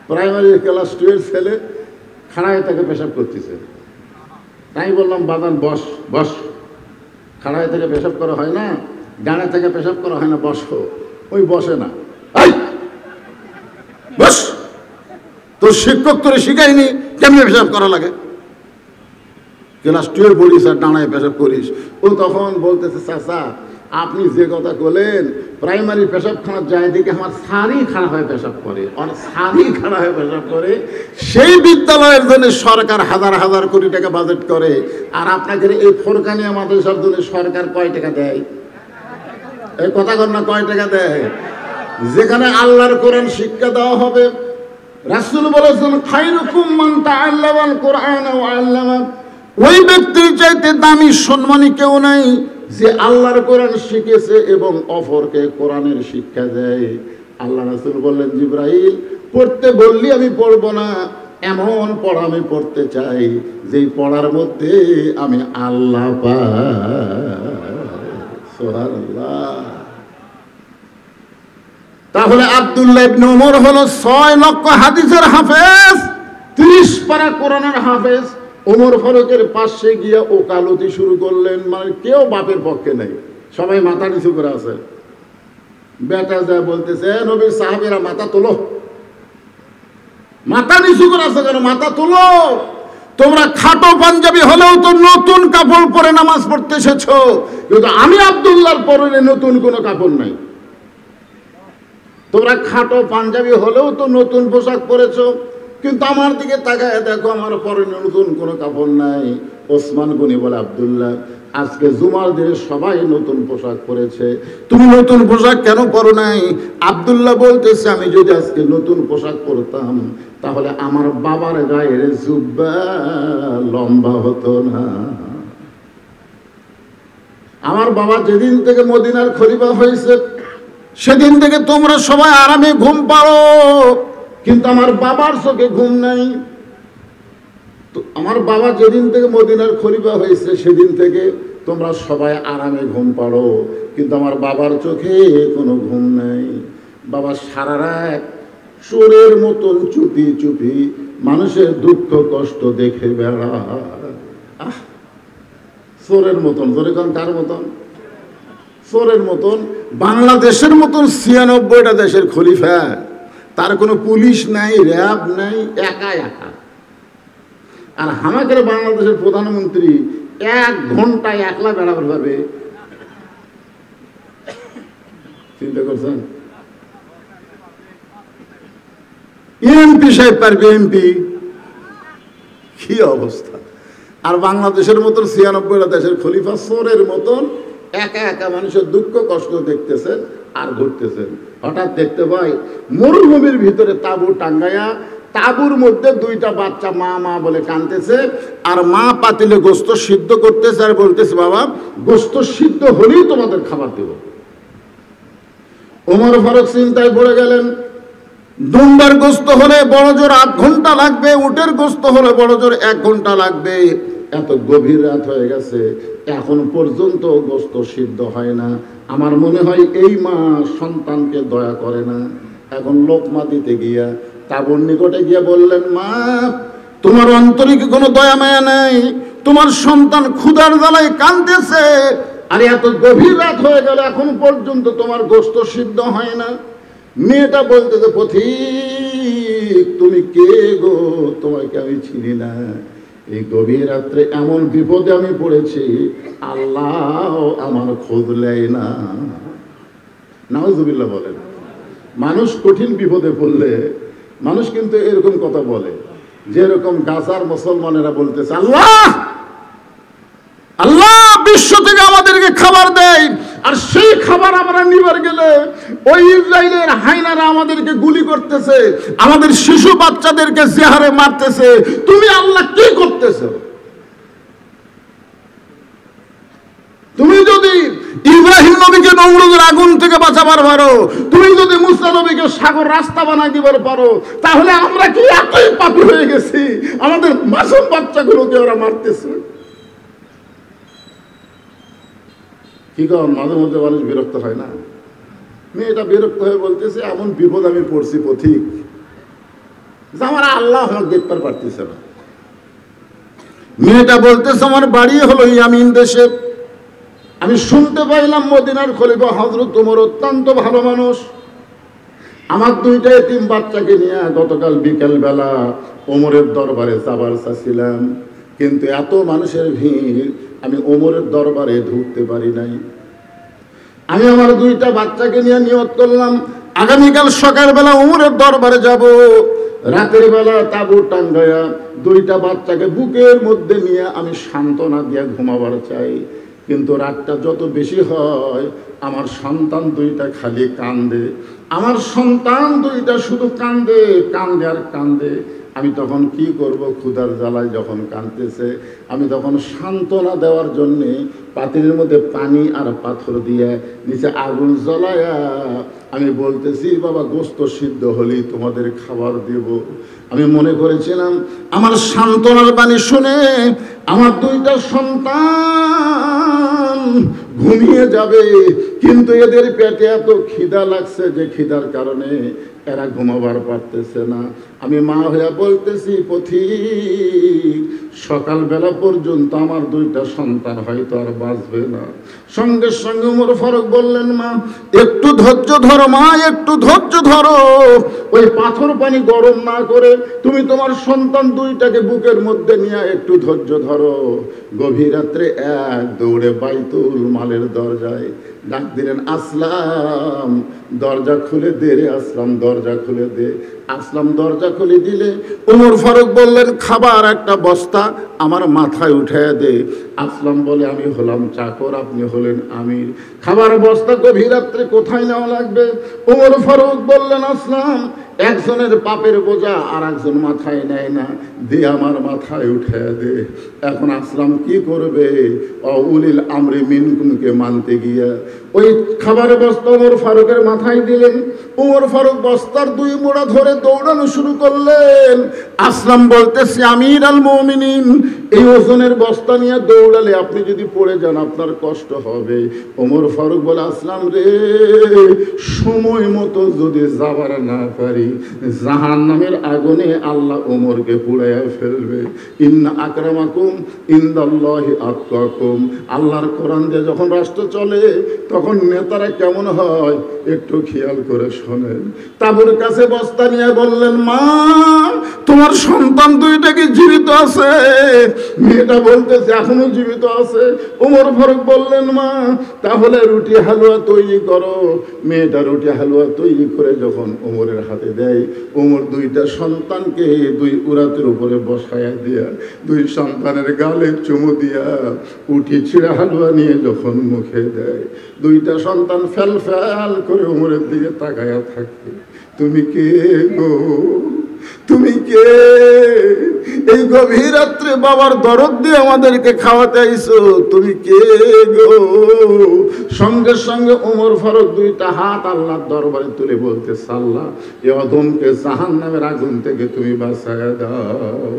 Primary class 2 ছেলে খাড়ায় তাকে পেশাব করতেছে। তাই বললাম বাদান বস বস, খাড়ায় থেকে পেশাব করা হয় না, ডানে থেকে পেশাব করা হয় না, বসো। ওই বসে না, বস, তোর শিক্ষক তোরে শিখায়নি কেমনি পেশাব করা লাগে? ক্লাস 2 পড়িস আর ডানায় পেশাব করিস। ও তখন বলতেছে, চাচা আপনি যে কথা বলেন, প্রাইমারি পেশাবখানার যায় দিকে আমার সারি খাড়া হয়ে পেশাব করে, আর সারি খাড়া হয়ে পেশাব করে। সেই বিদ্যালয়ের জন্য সরকার হাজার হাজার কোটি টাকা বাজেট করে, আর আপনাদের এই ফোরকানিয়া মাদ্রাসার জন্য সরকার কয় টাকা দেয়? এই কথা কর না, কয় টাকা দেয়? যেখানে আল্লাহর কোরআন শিক্ষা দেওয়া হবে, রাসূল বলেছেন খায়রুকুম মান তাআল্লামাল কোরআন ওয়া আল্লামা। ওই ব্যক্তির চাইতে দামি সম্মানী কেউ নাই যে আল্লাহর কোরআন শিখেছে এবং অপরকে কোরআনের শিক্ষা দেয়। আল্লাহ রাসূল বললেন, জিবরাইল পড়তে বললি আমি পড়বো না, এমন পড়া আমি পড়তে চাই যেই পড়ার মধ্যে আমি আল্লাহ পাই। সুবহানাল্লাহ। তাহলে আব্দুল্লাহ ইবনে ওমর হলো 6 লক্ষ হাদিসের হাফেজ, 30 পারা কোরআনের হাফেজ। ওমর ফারুকের পাশে গিয়া ওকালতি শুরু করলেন, মানে কেউ বাপের পক্ষে নেই, সবাই মাথা নিচু করে আছে। বেটা যায় বলতেছে, নবীর সাহাবীরা মাথা তোলো। মাথা নিচু করে আছে কেন? মাথা তোলো। তোমরা খাটো পাঞ্জাবি হলেও তো নতুন কাপড় পরে নামাজ পড়তে এসেছো, কিন্তু আমি আব্দুল্লাহর পরনে নতুন কোনো কাপড় নাই। তোমরা খাটো পাঞ্জাবি হলেও তো নতুন পোশাক পরেছো, কিন্তু আমার দিকে তাকায় দেখো আমার পরনে নতুন কোনো কাপড় নাই। ওসমান গনি বলে, আব্দুল্লাহ আজকে জুমার দিনে সবাই নতুন পোশাক পরেছে, তুমি নতুন পোশাক কেন পরো নাই? আব্দুল্লাহ বলতেছে, আমি যদি আজকে নতুন পোশাক পরতাম তাহলে আমার বাবার গায়ের জুব্বা লম্বা হতো না। আমার বাবা যেদিন থেকে মদিনার খলিফা হয়েছে সেদিন থেকে তোমরা সবাই আরামে ঘুম পাড়ো, কিন্তু আমার বাবার চোখে ঘুম নাই। আমার বাবা যেদিন থেকে মদিনার খলিফা হয়েছে সেদিন থেকে তোমরা সবাই আরামে ঘুম পাড়ো, কিন্তু আমার বাবার চোখে কোনো ঘুম নাই। বাবা সারা রাত চোরের মতন চুপি চুপি মানুষের দুঃখ কষ্ট দেখে বেড়ায়। চোরের মতন, ধরে কোন কার মতন? চোরের মতন। বাংলাদেশের মতন 96টা দেশের খলিফা, তার কোনো পুলিশ নাই, র্যাব নাই, একা একা। আর আমাদের বাংলাদেশের প্রধানমন্ত্রী 1 ঘন্টায় একলা বেড়াতে পারবে, চিন্তা করছেন? এমপি সাহেব পারবে, এমপি। কি অবস্থা! আর বাংলাদেশের মতন 96টা দেশের খলিফা চোরের মতন একা একা মানুষের দুঃখ কষ্ট দেখতেছেন আর ঘুরতেছেন। হঠাৎ দেখতে পাই মরুভূমির ভিতরে তাঁবু টাঙ্গাইয়া, তাঁবুর মধ্যে 2টা বাচ্চা মা মা বলে কাঁদতেছে, আর মা পাতিলে গোস্ত সিদ্ধ করতেছে আর বলতেছে, বাবা গোস্ত সিদ্ধ হলেই তোমাদের খাবার দেব। ওমর ফারুক চিন্তায় পড়ে গেলেন, দুম্বার গোস্ত হলে বড় জোর 8 ঘন্টা লাগবে, উটের গোস্ত হলে বড় জোর 1 ঘন্টা লাগবে। এত গভীর রাত হয়ে গেছে, এখন পর্যন্ত গোস্ত সিদ্ধ হয় না। আমার মনে হয় এই মা সন্তানকে দয়া করে না। এখন লোকমা দিতে গিয়া তাঁবুর নিকটে গিয়া বললেন, মা তোমার অন্তরে কি কোনো দয়া মায়া নাই? তোমার সন্তান ক্ষুধার জ্বালায় কাঁদতেছে, আর এত গভীর রাত হয়ে গেল এখন পর্যন্ত তোমার গোস্ত সিদ্ধ হয় না। মেয়েটা বলতেছে, পথিক তুমি কে গো? তোমাকে আমি চিনি না। এই গভীর রাত্রে এমন বিপদে আমি পড়েছি, আল্লাহ আমার খোঁজ নেয় না। নাউজুবিল্লাহ বলেন। মানুষ কঠিন বিপদে পড়লে মানুষ কিন্তু এরকম কথা বলে, যেরকম গাজার মুসলমানেরা বলতেছে, আল্লাহ আল্লাহ বিশ্ব থেকে আমাদেরকে খাবার দেয়, আর সেই খাবার আমরা নিবার গেলে ওই ইসরায়েলের হায়নারা আমাদেরকে গুলি করতেছে, আমাদের শিশু বাচ্চাদেরকে জেহারে মারতেছে। তুমি আল্লাহ কি করতেছো? তুমি যদি ইব্রাহিম নবীকে নমরুদের আগুন থেকে বাঁচাবার পারো, তুমি যদি মুসা নবীকে সাগর রাস্তা বানাই দিবার পারো, তাহলে আমরা কি এতই পাপী হয়ে গেছি আমাদের মাসুম বাচ্চাগুলোকে ওরা মারতেছে? কি কারণ মাঝে মধ্যে মানুষ বিরক্ত হয় না? মেয়েটা বিরক্ত হয়ে বলতেছে, এমন বিপদ আমি পড়ছি পথিক, যে আমার আল্লাহ আমাকে দেখতে পারতেছে না। মেয়েটা বলতেছে আমার বাড়ি হলো ইয়ামিন দেশে, আমি শুনতে পাইলাম মদিনার খলিফা হযরত ওমর অত্যন্ত ভালো মানুষ। আমার দুইটা এতিম বাচ্চাকে নিয়ে গতকাল বিকেল বেলা ওমরের দরবারে যাবার চাচ্ছিলাম, কিন্তু এত মানুষের ভিড় আমি ওমরের দরবারে ঢুকতে পারি নাই। আমি আমার দুইটা বাচ্চাকে নিয়ে নিয়ত করলাম আগামীকাল সকালবেলা ওমরের দরবারে যাব। রাতের বেলা তাঁবু টাঙ্গায়া দুইটা বাচ্চাকে বুকের মধ্যে নিয়ে আমি সান্ত্বনা দিয়ে ঘুমাবার চাই, কিন্তু রাতটা যত বেশি হয় আমার সন্তান দুইটা খালি কান্দে, আমার সন্তান দুইটা শুধু কান্দে কান্দে আর কান্দে। আমি তখন কি করব? ক্ষুধার জ্বালায় যখন কাঁদতেছে আমি তখন সান্ত্বনা দেওয়ার জন্যে পাতিলের মধ্যে পানি আর পাথর দিয়ে নিচে আগুন জ্বলায়া আমি বলতেছি বাবা গোস্ত সিদ্ধ হলেই তোমাদের খাবার দেব। আমি মনে করেছিলাম আমার সান্ত্বনার বাণী শুনে আমার দুইটা সন্তান ঘুমিয়ে যাবে, কিন্তু এদের পেটে এত খিদা লাগছে যে খিদার কারণে এরা ঘুমাবার পারতেছে না। আমি মা হইয়া বলতেছি পথিক সকালবেলা পর্যন্ত আমার দুইটা সন্তান হয়তো আর বাঁচবে না। সঙ্গে সঙ্গে ওমর ফারুক বললেন মা একটু ধৈর্য ধরো, মা একটু ধৈর্য ধরো, ওই পাথর পানি গরম না করে তুমি তোমার সন্তান দুইটাকে বুকের মধ্যে নিয়ে একটু ধৈর্য ধরো। গভীর রাত্রে এক দৌড়ে বাইতুল মালের দরজায় ডাক দিলেন আসলাম দরজা খুলে দে রে আসলাম, দরজা খুলে দে। আসলাম দরজা খুলে দিলে ওমর ফারুক বললেন খাবার একটা বস্তা আমার মাথায় উঠে দে। আসলাম বলে আমি হলাম চাকর, আপনি হলেন আমির, খাবার বস্তা গভীর রাত্রে কোথায় নেওয়া লাগবে? ওমর ফারুক বললেন আসলাম একজনের পাপের বোঝা আর একজন মাথায় নেয় না, দে আমার মাথায় উঠে দে। এখন আসলাম কি করবে? উলিল আমরে মিনকুমকে মানতে গিয়া ওই খাবারের বস্তা ওমর ফারুকের মাথায় দিলেন। ওমর ফারুক বস্তার দুই মোড়া ধরে দৌড়ানো শুরু করলেন। আসলাম বলতেছে আমির আল মুমিনিন এই ওজনের বস্তা নিয়ে দৌড়ালে আপনি যদি পড়ে যান আপনার কষ্ট হবে। ওমর ফারুক বলে আসলাম রে সময় মতো যদি যাবার না পারি জাহান্নামের আগুনে আল্লাহ ওমরকে পুড়াইয়া ফেলবে। ইন্না আকরামাকুম ইনদাল্লাহি আতকাকুম। আল্লাহর কোরআন দিয়ে যখন রাষ্ট্র চলে তখন নেতারা কেমন হয় একটু খেয়াল করে শোনেন। তাবুর কাছে বস্তা নিয়ে বললেন মা তোমার সন্তান দুইটা কি জীবিত আছে? মেয়েটা বলতেছে এখনো জীবিত আছে। ওমর ফারুক বললেন মা তাহলে রুটি হালুয়া তৈরি করো। মেয়েটা রুটি হালুয়া তৈরি করে যখন ওমরের হাতে দেয় ওমর দুইটা সন্তানকে দুই উরাতের উপরে বসায়া দিয়া দুই সন্তানের গালে চুমু দিয়া উঠি ছিঁড়া হালুয়া নিয়ে যখন মুখে দেয় দুইটা সন্তান ফেল ফেল করে ওমরের দিকে তাকায়া থাকে। তুমি কে গো? তুমি কে? এই গভীর রাত্রে বাবার দরদ দিয়ে আমাদেরকে খাওয়াতে আইছো, তুমি কে গো? সঙ্গে সঙ্গে ওমর ফারুক দুইটা হাত আল্লাহর দরবারে তুলে বলতেছে আল্লাহ এ অধমকে জাহান্নামের আগুন থেকে তুমি বাঁচায়া দাও।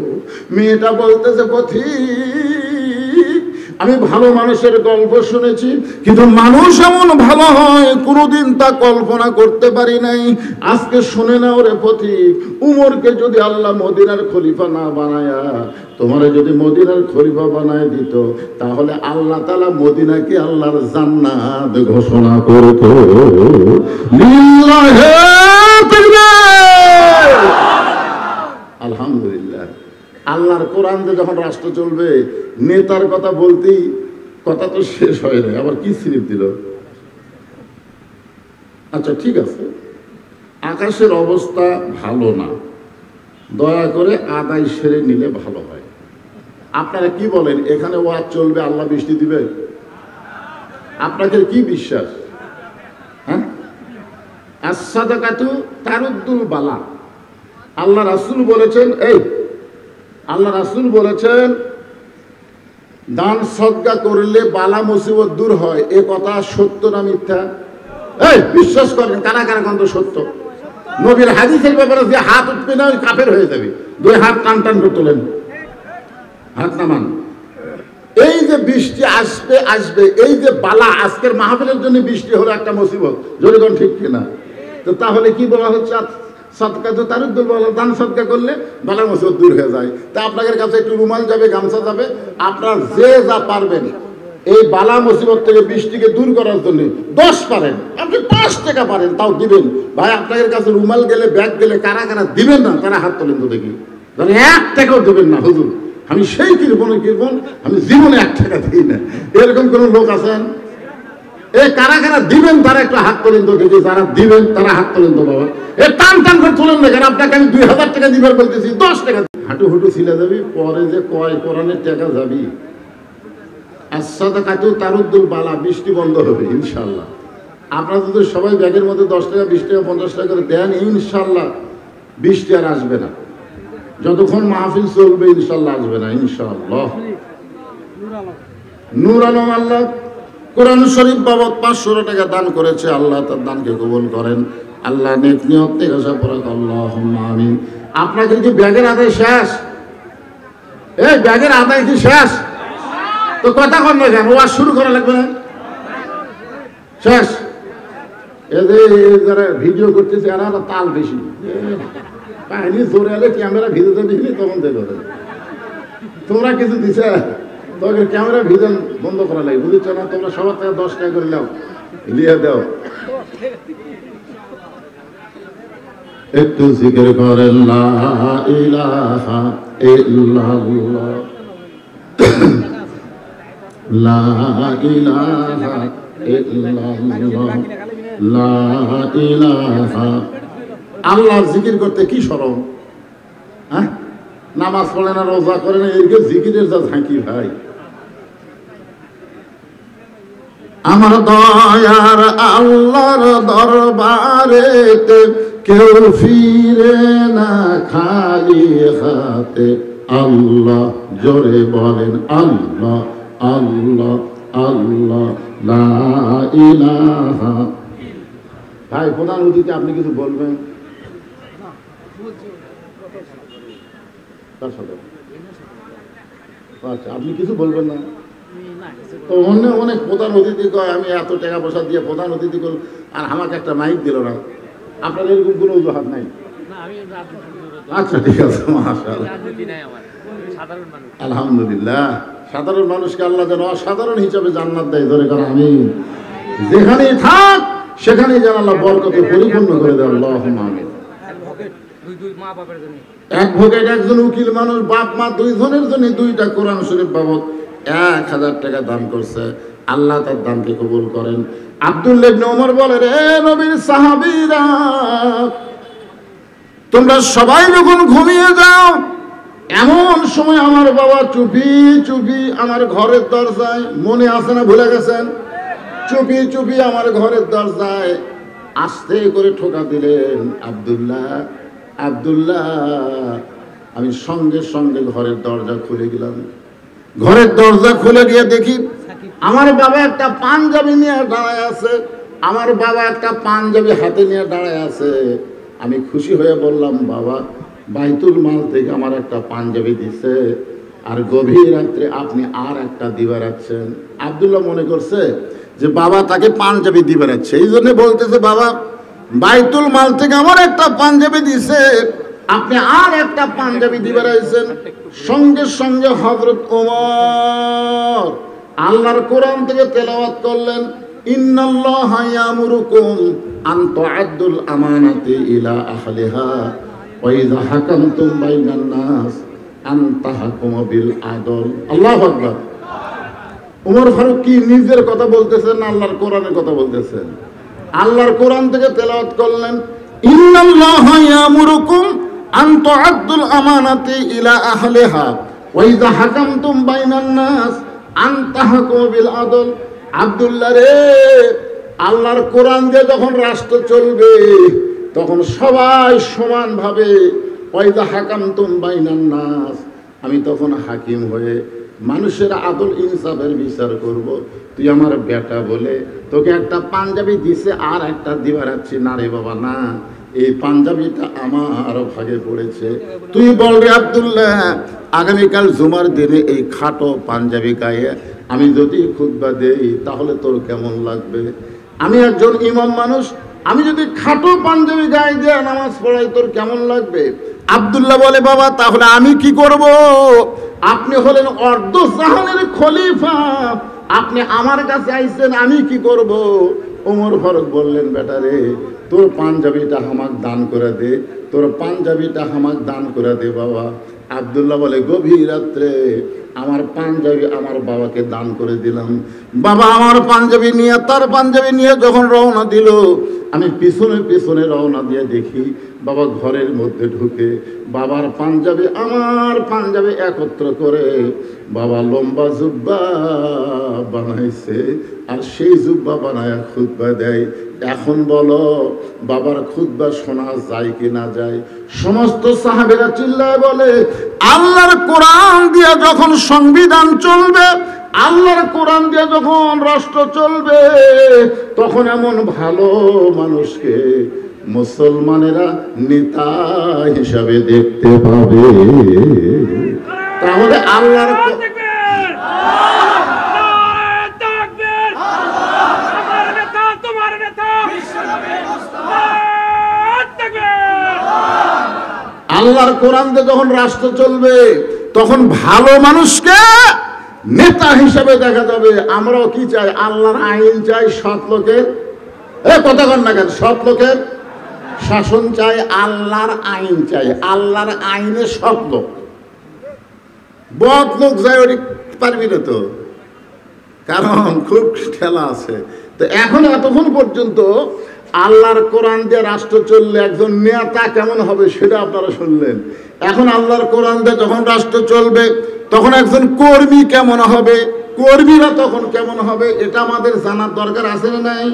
মেয়েটা বলতেছে পথিক আমি ভালো মানুষের গল্প শুনেছি, কিন্তু মানুষ এমন ভালো হয় কোনোদিন তা কল্পনা করতে পারি নাই। আজকে শুনে নাও রে পথিক, উমরকে যদি আল্লাহ মদিনার খলিফা না বানায়া তোমারে যদি মদিনার খলিফা বানায় দিত তাহলে আল্লাহ তাআলা মদিনাকে আল্লাহর জান্নাত ঘোষণা করত। লিল্লাহি তাকবীর। আলহামদুলিল্লাহ। আল্লাহর কোরআন দিয়ে যখন রাষ্ট্র চলবে নেতার কথা বলতেই কথা তো শেষ হয় না, আবার কি স্লিপ দিল। আচ্ছা ঠিক আছে, আকাশের অবস্থা ভালো না, দয়া করে আদায় সেরে নিলে ভালো হয়। আপনারা কি বলেন এখানে ওয়াজ চলবে আল্লাহ বৃষ্টি দিবে? আপনাদের কি বিশ্বাস? হ্যাঁ, as-সাদাকাতু তারুদ্দুল বালা। আল্লাহ রাসূল বলেছেন, আল্লাহ রাসূল বলেছেন দান সদকা করলে বালা মুসিবত দূর হয়। এ কথা সত্য না মিথ্যা? বিশ্বাস করেন কারা কারা কত সত্য? নবীর হাদিসের ব্যাপারে যে হাত উঠবে না ওই কাফের হয়ে যাবে। দুই হাত টান টান করে তোলেন, হাত নামান। এই যে বৃষ্টি আসবে আসবে, এই যে বালা, আজকের মাহফিলের জন্য বৃষ্টি হলো একটা মুসিবত, জনগণ ঠিক কিনা? তো তাহলে কি বলা হচ্ছে? সদকা তো তারুদ্দুল বালা, দান সদকা করলে বালা মুসিবত দূর হয়ে যায়। তা আপনাদের কাছে একটু রুমাল যাবে, গামছা যাবে, আপনার যে যা পারবেন এই বালা মুসিবত থেকে বৃষ্টিকে দূর করার জন্য 10 পারেন, আপনি 5 টাকা পারেন তাও দিবেন। ভাই আপনাদের কাছে রুমাল গেলে, ব্যাগ গেলে কারা কারা দিবেন না তারা হাত তোলেন তো দেখি। 1 টাকাও দেবেন না, হুজুর আমি সেই কিরবন, আমি জীবনে 1 টাকা দিই না, এরকম কোন লোক আছেন? এই কারা কারা দিবেন তারা একটু হাত তোলেন তো দেখি। যারা দিবেন তারা হাত তোলেন তো বাবা। এ টান টান করে তোলেন না, কারণ আপনাকে আমি 2000 টাকা দিবার বলতেছি, 10 টাকা হাঁটু হুটু ছিলে যাবি, পরে যে কয় কোরআনের টাকা যাবি। আস-সাদাকাতু তারুদ্দুল বালা, বৃষ্টি বন্ধ হবে ইনশাআল্লাহ। আপনারা যদি সবাই ব্যাগের মধ্যে 10 টাকা, 20 টাকা, 50 টাকা করে দেন, ইনশাআল্লাহ বৃষ্টি আর আসবে না। যতক্ষণ মাহফিল চলবে ইনশাআল্লাহ আসবে না ইনশাআল্লাহ। নূর আলম আল্লাহ কোরআন শরীফ বাবদ 500 টাকা দান করেছে, আল্লাহ তার দানকে কবুল করেন। আল্লাহ নেক নিয়ত থেকে আশা করা, আল্লাহুম্মা আমিন। আপনাদের কি ব্যাগের আদায় শেষ? এই ব্যাগের আদায় কি শেষ? তো কথা কন না কেন? ওয়াজ শুরু করা লাগবে না? শেষ? এদের যারা ভিডিও করতেছে এরা তাল বেশি, কাহিনী জোরে এলে ক্যামেরা ভিডিওতে দিবি তখন দেখো। তোমরা কিছু দিছে, তোকে ক্যামেরা ভিডিও বন্ধ করা লাগে, বুঝেছ না? তোমরা সবার থেকে 10 টাকা করে নাও, লিয়ে দাও। একটু জিকির করেন লা ইলাহা ইল্লাল্লাহ, লা ইলাহা ইল্লাল্লাহ, লা ইলাহা। আল্লাহর জিকির করতে কি শরম? হ্যাঁ, নামাজ পড়ে না, রোজা করে না, এদিকে জিকিরের যা ঝাঁকি ভাই। আমার দয়ার আল্লাহর দরবারেতে কেউ ফিরে না খালি হাতে। আল্লাহ জোরে বলেন, আল্লাহ আল্লাহ আল্লাহ, লা ইলাহা। ভাই প্রধান অতিথি আপনি কিছু বলবেন? আচ্ছা, আপনি কিছু বলবেন না? তো অন্য অনেক প্রধান অতিথি কয় আমি এত টাকা পয়সা দিয়ে প্রধান অতিথি করল, আর আমাকে একটা মাইক দিল না। আপনার এরকম কোনো অজুহাত নাই? আচ্ছা ঠিক আছে, মাশাআল্লাহ, আলহামদুলিল্লাহ। সাধারণ মানুষকে আল্লাহ যেন অসাধারণ হিসাবে জান্নাত দেয়, ধরে কারণ আমি যেখানেই থাক সেখানেই যেন আল্লাহ বরকতে পরিপূর্ণ করে দেয়। আল্লাহুম্মা আমিন। অ্যাডভোকেট একজন উকিল মানুষ, বাপ মা 2 জনের জন্য 2টা কোরআন শরীফ বাবদ 1000 টাকা দান করছে। আল্লাহ তার দানকে কবুল করেন। আব্দুল্লাহ ইবনে ওমর বলে, রে নবীর সাহাবীরা, তোমরা সবাই যখন ঘুমিয়ে যাও, এমন সময় আমার বাবা চুপি চুপি আমার ঘরের দরজায়, মনে আছে না ভুলে গেছেন? চুপি চুপি আমার ঘরের দরজায় আস্তে করে ঠোকা দিলেন, আব্দুল্লাহ আব্দুল্লাহ। আমি সঙ্গে সঙ্গে ঘরের দরজা খুলে গেলাম। ঘরের দরজা খুলে গিয়ে দেখি আমার বাবা একটা পাঞ্জাবি নিয়ে দাঁড়ায় আছে। আমার বাবা একটা পাঞ্জাবি হাতে নিয়ে দাঁড়ায় আছে। আমি খুশি হয়ে বললাম, বাবা বাইতুল মাল থেকে আমার একটা পাঞ্জাবি দিছে, আর গভীর রাত্রে আপনি আর একটা দিবা রাখছেন। আব্দুল্লাহ মনে করছে যে বাবা তাকে পাঞ্জাবি দিবে রাখছে, এই জন্য বলতেছে, বাবা বাইতুল মাল থেকে আমার একটা পাঞ্জাবি দিছে, আপনি আর একটা পাঞ্জাবি দিবে রাখছেন। সঙ্গে সঙ্গে হযরত ওমর আল্লাহর কোরআন থেকে তেলাওয়াত করলেন, ইন্নাল্লাহা ইয়ামুরুকুম আন তুআদ্দুল আমানাতি ইলা আহলিহা ওয়া ইযা হাকামতুম বাইনান নাস আন তাহকুমু বিল আদল। আল্লাহু আকবার। ওমর ফারুক কি নিজের কথা বলতেছেন না আল্লাহর কোরআনের কথা বলতেছেন? আল্লাহর কোরআন থেকে তেলাওয়াত করলেন, ইন্নাল্লাহা ইয়ামুরুকুম আন তুআদ্দুল আমানাতি ইলা আহলিহা ওয়া ইযা হাকামতুম বাইনান নাস আন তাহকুমু বিল আদল। আব্দুল্লাহ রে, আল্লাহর কোরআন দিয়ে যখন রাষ্ট্র চলবে তখন সবাই সমানভাবে, ওয়া ইযা হাকামতুম বাইনান নাস, আমি তখন হাকিম হয়ে মানুষের আদল ইনসাফের বিচার করব। তুই আমার বেটা বলে তোকে একটা পাঞ্জাবি দিছে, আর একটা দিবা রাখছি না রে বাবা, না, এই পাঞ্জাবিটা আমার ভাগে পড়েছে। তুই বল রে আব্দুল্লাহ, আগামীকাল জুমার দিনে এই খাটো পাঞ্জাবি গায়ে আমি যদি খুতবা দেই তাহলে তোর কেমন লাগবে? আমি একজন ইমাম মানুষ, আমি যদি খাটো পাঞ্জাবি গায়ে দিয়ে নামাজ পড়াই তোর কেমন লাগবে? আব্দুল্লাহ বলে, বাবা তাহলে আমি কি করব? আপনি হলেন অর্ধ জাহানের খলিফা, আপনি আমার কাছে আইছেন, আমি কি করব? ওমর ফারুক বললেন, বেটা রে, তোর পাঞ্জাবিটা আমাক দান করে দে, তোর পাঞ্জাবিটা আমাক দান করে দে বাবা। আব্দুল্লাহ বলে, গভীর রাত্রে আমার পাঞ্জাবি আমার বাবাকে দান করে দিলাম। বাবা আমার পাঞ্জাবি নিয়ে, তার পাঞ্জাবি নিয়ে যখন রওনা দিল, আমি পিছনে পিছনে রওনা দিয়ে দেখি বাবা ঘরের মধ্যে ঢুকে বাবার পাঞ্জাবি আমার পাঞ্জাবি একত্র করে বাবা লম্বা জুব্বা বানাইছে, আর সেই জুব্বা বানায় খুতবা দেয়। এখন বলো বাবার খুতবা শোনা যায় কি না যায়? সমস্ত সাহাবীরা চিল্লায় বলে, আল্লাহর কোরআন দিয়ে যখন সংবিধান চলবে, আল্লাহর কোরআন দিয়ে যখন রাষ্ট্র চলবে, তখন এমন ভালো মানুষকে মুসলমানেরা নেতা হিসাবে দেখতে পাবে। তাহলে আল্লাহর আল্লাহর কোরআন দিয়ে যখন রাষ্ট্র চলবে, তখন ভালো মানুষকে নেতা হিসেবে দেখা যাবে। আমরাও কি চাই? আল্লাহর আইন চাই, সৎ লোকের কথা কন না কেন, সৎ লোকের শাসন চাই, আল্লাহর আইন চাই। আল্লাহর আইনে সৎ লোক, বদ লোক যায় ওটি পারবি না তো, কারণ খুব ঠেলা আছে। তো এখন এতক্ষণ পর্যন্ত আল্লাহর কোরআন দিয়ে রাষ্ট্র চললে একজন নেতা কেমন হবে সেটা আপনারা শুনলেন। এখন আল্লাহর কোরআন দিয়ে যখন রাষ্ট্র চলবে, তখন একজন কর্মী কেমন হবে, কর্মীরা তখন কেমন হবে, এটা আমাদের জানার দরকার আছে না নাই?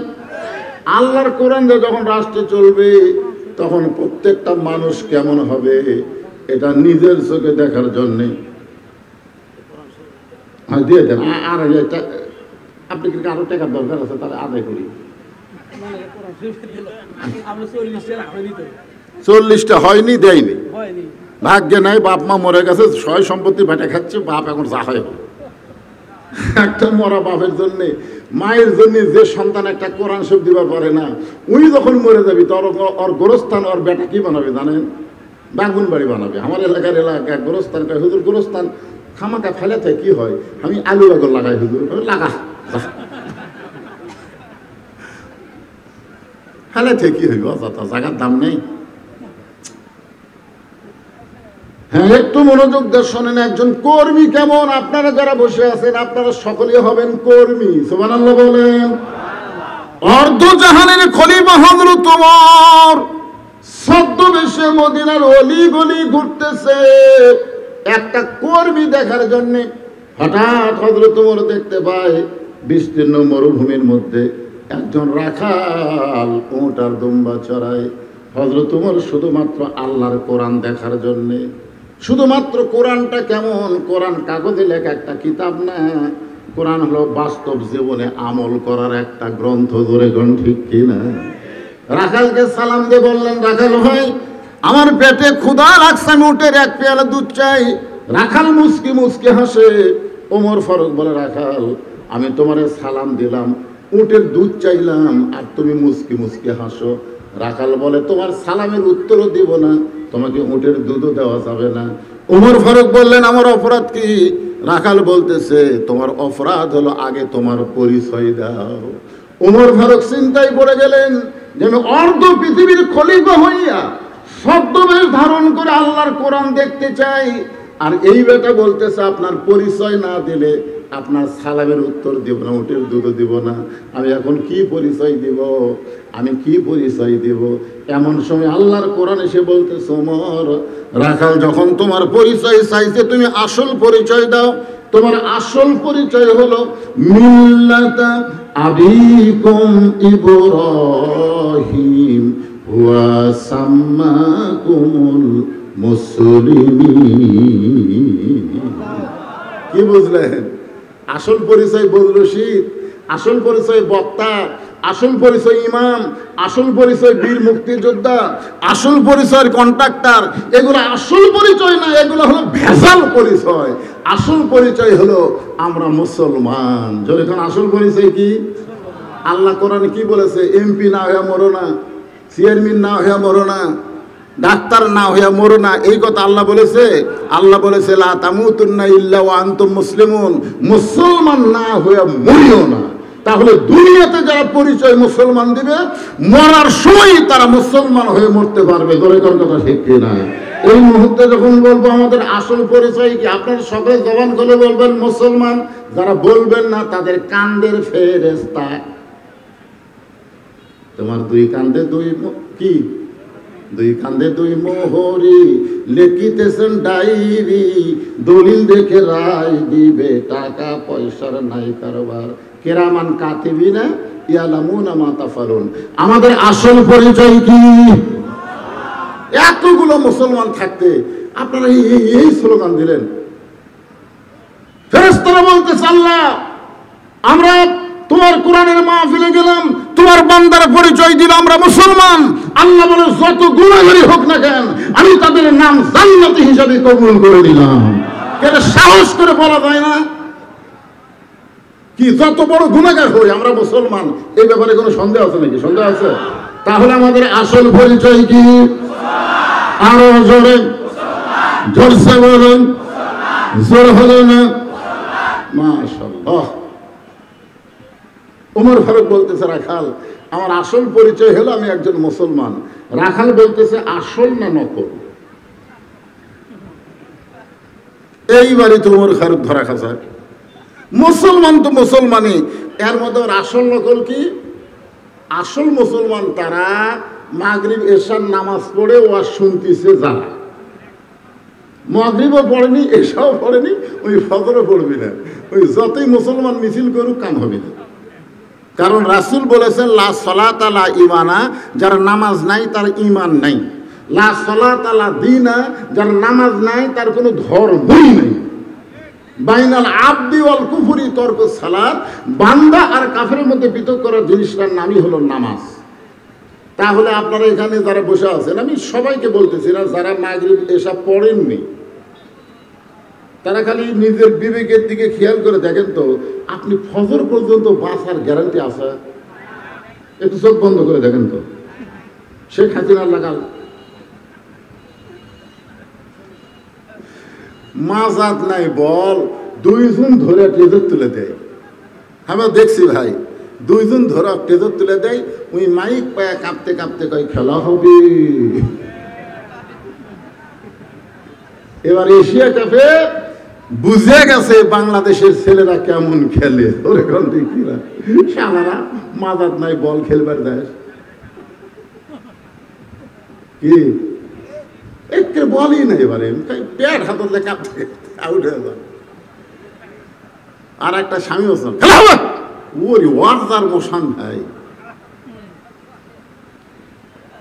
আল্লাহর কোরআন দিয়ে যখন রাষ্ট্র চলবে, তখন প্রত্যেকটা মানুষ কেমন হবে এটা নিজের চোখে দেখার জন্যে দিয়ে দেন। আর এটা আপনি কি আরো টাকার দরকার আছে, তাহলে আদায় করি। 40টা হয়নি, দেয়নি, ভাগ্যে নাই, বাপ মা মরে গেছে, সয় সম্পত্তি ভেটে খাচ্ছে, বাপ এখন যা হয়। একটা মরা বাপের জন্যে, মায়ের জন্য যে সন্তান একটা কোরআন শরীফ দিবার পারে না, উনি যখন মরে যাবি তোর ওর গোরস্থান ওর বেটা কি বানাবে জানেন? বাগুন বাড়ি বানাবে। আমার এলাকার গোরস্থান, হুজুর গোরস্থান খামাকা ফেলে থাকে কি হয়, আমি আলু বাগর লাগাই। হুজুর লাগা ফেলে থেকে কি হইব, জায়গার দাম নেই। হ্যাঁ, একটু মনোযোগ দিয়ে শোনেন। একজন কর্মী কেমন? আপনারা যারা বসে আছেন, আপনারা সকলেই হবেন কর্মী। সুবহানাল্লাহ বলেন। অর্ধজাহানের খলিফা হযরত ওমর ছদ্মবেশে মদিনার অলি গলি ঘুরতেছে একটা কর্মী দেখার জন্য। হঠাৎ হযরত ওমর দেখতে পায় বিস্তীর্ণ মরুভূমির মধ্যে একজন রাখাল উট আর দুম্বা চড়ায়। হযরত ওমর শুধুমাত্র আল্লাহর কোরআন দেখার জন্যে, শুধুমাত্র কোরআনটা কেমন, কোরআন কাগজে লেখা একটা কিতাব না, কোরআন হলো বাস্তব জীবনে আমল করার একটা গ্রন্থ। ধরে গণ ঠিক কিনা? রাখালকে সালাম দিয়ে বললেন, রাখাল ভাই আমার পেটে ক্ষুধা লাগছে, আমি উটের এক পেয়ালা দুধ চাই। রাখাল মুস্কি মুস্কি হাসে। ওমর ফারুক বলে, রাখাল আমি তোমারে সালাম দিলাম, উটের দুধ চাইলাম, আর তুমি মুস্কি মুস্কি হাসো। রাখাল বলে, তোমার সালামের উত্তরও দিব না, তোমাকে উটের দুধও দেওয়া যাবে না। ওমর ফারুক বললেন, আমার অপরাধ কি? রাখাল বলতেছে, তোমার অপরাধ হলো আগে তোমার পরিচয় দাও। ওমর ফারুক চিন্তায় পড়ে গেলেন যে আমি অর্ধ পৃথিবীর খলিফা হইয়া ছদ্মবেশ ধারণ করে আল্লাহর কোরআন দেখতে চাই, আর এই বেটা বলতেছে আপনার পরিচয় না দিলে আপনার সালামের উত্তর দিব না, উটের দুধও দিব না। আমি এখন কি পরিচয় দিব? আমি কি পরিচয় দিব? এমন সময় আল্লাহর কোরআন এসে বলতেছে, ওমর রাখাল যখন তোমার পরিচয় চাইছে, তুমি আসল পরিচয় দাও। তোমার আসল পরিচয় হলো মিল্লাতা আবিকুম ইব্রাহিম ওয়া সাম্মাকুমুল মুসলিমিন। কি বুঝলেন? আসল পরিচয় বদর রশিদ, আসল পরিচয় বক্তা, আসল পরিচয় ইমাম, আসল পরিচয় বীর মুক্তিযোদ্ধা, আসল পরিচয়ের কন্ট্রাক্টর, এগুলো আসল পরিচয় না, এগুলো হলো ভেজাল পরিচয়। আসল পরিচয় হলো আমরা মুসলমান। যখন আসল পরিচয় কি? আল্লাহ কোরআনে কি বলেছে? এমপি না হইয়া মরো না, চেয়ারম্যান না হইয়া মরো না, ডাক্তার না হইয়া মরো না, এই কথা আল্লাহ বলেছে? আল্লাহ বলেছে লা তামুতুন্না ইল্লা ওয়া আনতুম মুসলিমুন, মুসলমান না হইয়া মরিও না। তাহলে দুনিয়াতে যারা পরিচয় মুসলমান দিবে, মরার সময় তারা মুসলমান হয়ে মরতে পারবে। ধরে কোন কথা ঠিক কিনা? এই মুহূর্তে যখন বলবো আমাদের আসল পরিচয় কি, আপনারা সকলে জবান খুলে বলবেন মুসলমান। যারা বলবেন না তাদের কান্দের ফেরেশতা। তোমার দুই কান্দে কি, দুই কান্দে দুই মোহরি, লেখিতেছেন ডায়েরি, দলিল দেখে রায় দিবে, টাকা পয়সার নাই কারবার, কেরামান কাতিবিনা ইয়ালামুনা মা তাফালুন। আমাদের আসল পরিচয় কি? এতগুলো মুসলমান থাকতে আপনারা এই স্লোগান দিলেন। ফেরেশতারা বলতেছে আল্লাহ আমরা তোমার কোরআনের মাহফিলে গেলাম, তোমার বান্দার পরিচয় দিলাম আমরা মুসলমান। আল্লাহ বলে যত গুনাহগারী হোক না কেন আমি তাদের নাম জান্নাতি হিসাবে কবুল করে নিলাম। এটা সাহস করে বলা যায় না কি? যত বড় গুনাহগার হই আমরা মুসলমান, এই ব্যাপারে কোনো সন্দেহ আছে নাকি? সন্দেহ আছে? তাহলে আমাদের আসল পরিচয় কি? আরো জোরে জোরসে বলুন, জোর হলো না? মাশাআল্লাহ। ওমর ফারুক বলতেছে রাখাল আমার আসল পরিচয় হলো আমি একজন মুসলমান। রাখাল বলতেছে আসল না নকল? এইবারই তো ওমর ফারুক ধরা খাসা। মুসলমান তো মুসলমানই, এর মধ্যে আসল নকল কি? আসল মুসলমান তারা মাগরিব এশার নামাজ পড়ে ওয়াজ শুনতেছে, যারা মাগরিবও পড়েনি এশাও পড়েনি, ওই ফজরও পড়বি না, ওই যতই মুসলমান মিছিল করুক কাম হবে না। কারণ রাসূল বলেছেন লা সালাতা লা ঈমানা, যার নামাজ নাই তার ঈমান নাই। লা সালাতা লা দীনা, যার নামাজ নাই তার কোনো ধর্মই নাই। বাইনাল আবদি ওয়াল কুফরি তরকুস সালাত, বান্দা আর কাফেরের মধ্যে পৃথক করার জিনিসটার নামই হলো নামাজ। তাহলে আপনারা এখানে যারা বসে আছেন, আমি সবাইকে বলতেছি না, যারা মাগরিব এশা পড়েননি তারা খালি নিজের বিবেকের দিকে খেয়াল করে দেখেন তো, আপনি ফজর পর্যন্ত বাঁচার গ্যারান্টি আছে? একটু চোখ বন্ধ করে দেখেন তো। শেখ হাসিনার লাগাল মাজাত নাই বল, দুইজন ধরে ট্রেজার তুলে দেয়। আমরা দেখছি ভাই, দুইজন ধরে ট্রেজার তুলে দেয়, ওই মাইক পায়া কাঁপতে কাঁপতে কয় খেলা হবে। এবার এশিয়া কাপে বুঝে গেছে বাংলাদেশের ছেলেরা কেমন খেলে। ওরে কোন দিকিরা শালারা মাজাত নাই বল খেলবার দেয় কি? একটু বলই না, এবারে পেট হাতে কাঁপতে আউট হয়ে যায়। আর একটা স্বামী হোসেন ওরে ওয়ার্দার মোশান ভাই,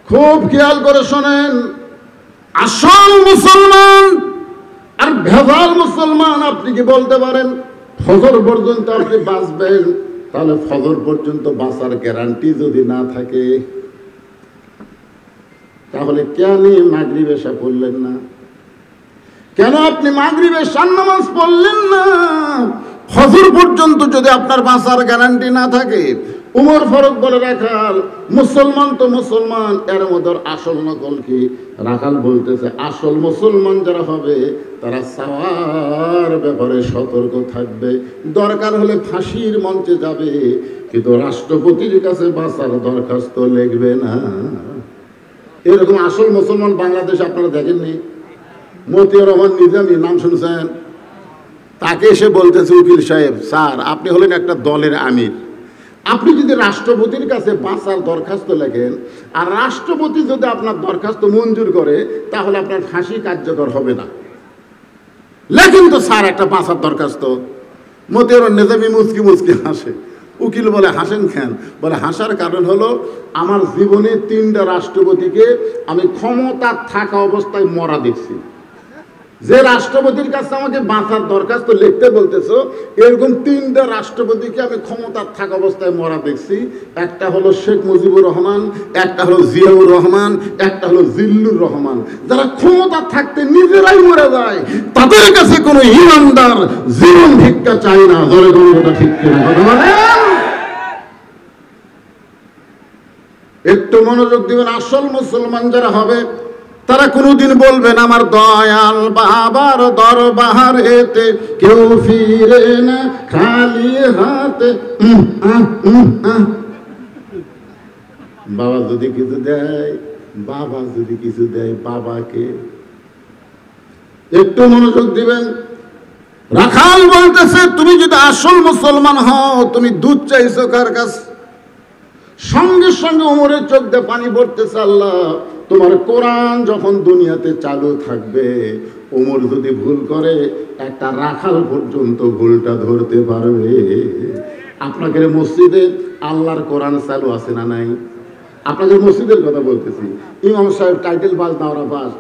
খুব খেয়াল করে শোনেন। আসল মুসলমান আর ভেজাল মুসলমান আপনি কি বলতে পারেন ফজর পর্যন্ত আপনি বাঁচবেন? তাহলে ফজর পর্যন্ত বাঁচার গ্যারান্টি যদি না থাকে, তাহলে কেন মাগরিব এশা পড়লেন না? কেন আপনি মাগরিব এশার নামাজ পড়লেন না? ফজর পর্যন্ত যদি আপনার বাঁচার গ্যারান্টি না থাকে। উমর ফারুক বলে রাখাল মুসলমান তো মুসলমান, এর মধ্যে আসল নকল কি? রাখাল বলতেছে আসল মুসলমান যারা হবে তারা সাওয়ার ব্যাপারে সতর্ক থাকবে, দরকার হলে ফাঁসির মঞ্চে যাবে, কিন্তু রাষ্ট্রপতির কাছে বাঁচার দরখাস্ত লিখবে না। এরকম আসল মুসলমান বাংলাদেশ আপনারা দেখেননি? মতিউর রহমান নিজামী নাম শুনছেন? তাকে এসে বলতেছে উকিল সাহেব, স্যার আপনি হলেন একটা দলের আমির, আপনি যদি রাষ্ট্রপতির কাছে বাঁচার দরখাস্ত লেখেন আর রাষ্ট্রপতি যদি আপনার দরখাস্ত মঞ্জুর করে, তাহলে আপনার ফাঁসি কার্যকর হবে না। লেখেন তো স্যার একটা বাঁচার দরখাস্ত। মতিউর নিজামী মুচকি মুচকি হাসে। উকিল বলে হাসেন কেন? বলে হাসার কারণ হলো আমার জীবনে 3টা রাষ্ট্রপতিকে আমি ক্ষমতা থাকা অবস্থায় মরা দেখছি। যে রাষ্ট্রপতির কাছে আমাকে বাঁচার দরখাস্ত লিখতে বলতেছো, এরকম 3টা রাষ্ট্রপতিকে আমি ক্ষমতা থাকা অবস্থায় মরা দেখছি। একটা হলো শেখ মুজিবুর রহমান, একটা হলো জিয়াউর রহমান, একটা হলো জিল্লুর রহমান। যারা ক্ষমতা থাকতে নিজেরাই মরে যায়, তাদের কাছে কোনো ইমানদার জীবন ভিক্ষা চায় না। ধরে কথা ঠিক কিনা কথা বলেন? মনোযোগ দিবেন। আসল মুসলমান যারা হবে তারা কোনোদিন বলবেন আমার দয়াল বাবার দরবারেতে কেউ ফিরে না খালি হাতে। বাবা যদি কিছু দেয়, বাবা যদি কিছু দেয়, বাবাকে একটু মনোযোগ দিবেন। রাখাল বলতেছে তুমি যদি আসল মুসলমান হও, তুমি দুধ চাইছো কার কাছে? সঙ্গে সঙ্গে ওমরের চোখ দিয়ে পানি পড়তেছে। আল্লাহ, তোমার কোরআন যখন দুনিয়াতে চালু থাকবে, ওমর যদি ভুল করে একটা রাখাল পর্যন্ত ভুলটা ধরতে পারবে। আপনাদের মসজিদে আল্লাহর কোরআন চালু আছে না নাই? আপনাদের মসজিদের কথা বলতেছি। ইমাম সাহেব টাইটেল পাস দাওরা পাস,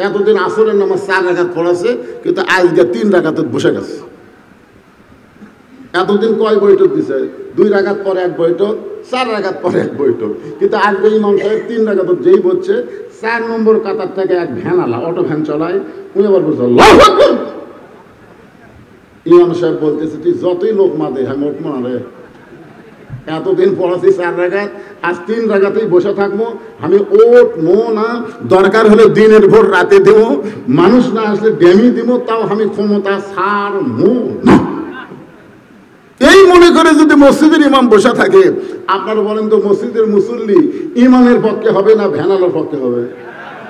এতদিন আসরের নামাজ 4 রাকাত পড়াছে, কিন্তু আজকে 3 রাকাতে বসে গেছে। এতদিন কয় বৈঠক দিছে? 2 রাকাত পরে 1 বৈঠক, 4 রাকাত পরে 1 বৈঠক, কিন্তু আজকে ইমাম সাহেব 3 রাকাত যেই বলছে 4 নম্বর কাতার থেকে এক ভ্যানালা অটো ভ্যান চলায়, উনি আবার বলছে আল্লাহু আকবার। ইমাম সাহেব বলতেছে তুই যতই লোক মাদে হ্যাঁ মোট মারে, এতদিন পড়াছি 4 রাকাত, আজ 3 রাকাতেই বসে থাকবো। আমি ওট নো না, দরকার হলে দিনের ভোর রাতে দেবো, মানুষ না আসলে ডেমি দিব, তাও আমি ক্ষমতা ছাড়বো না। এই মনে করে যদি মসজিদের ইমাম বসে থাকে, আপনারা বলেন তো মসজিদের মুসল্লি ইমামের পক্ষে হবে না ভ্যানালার পক্ষে হবে?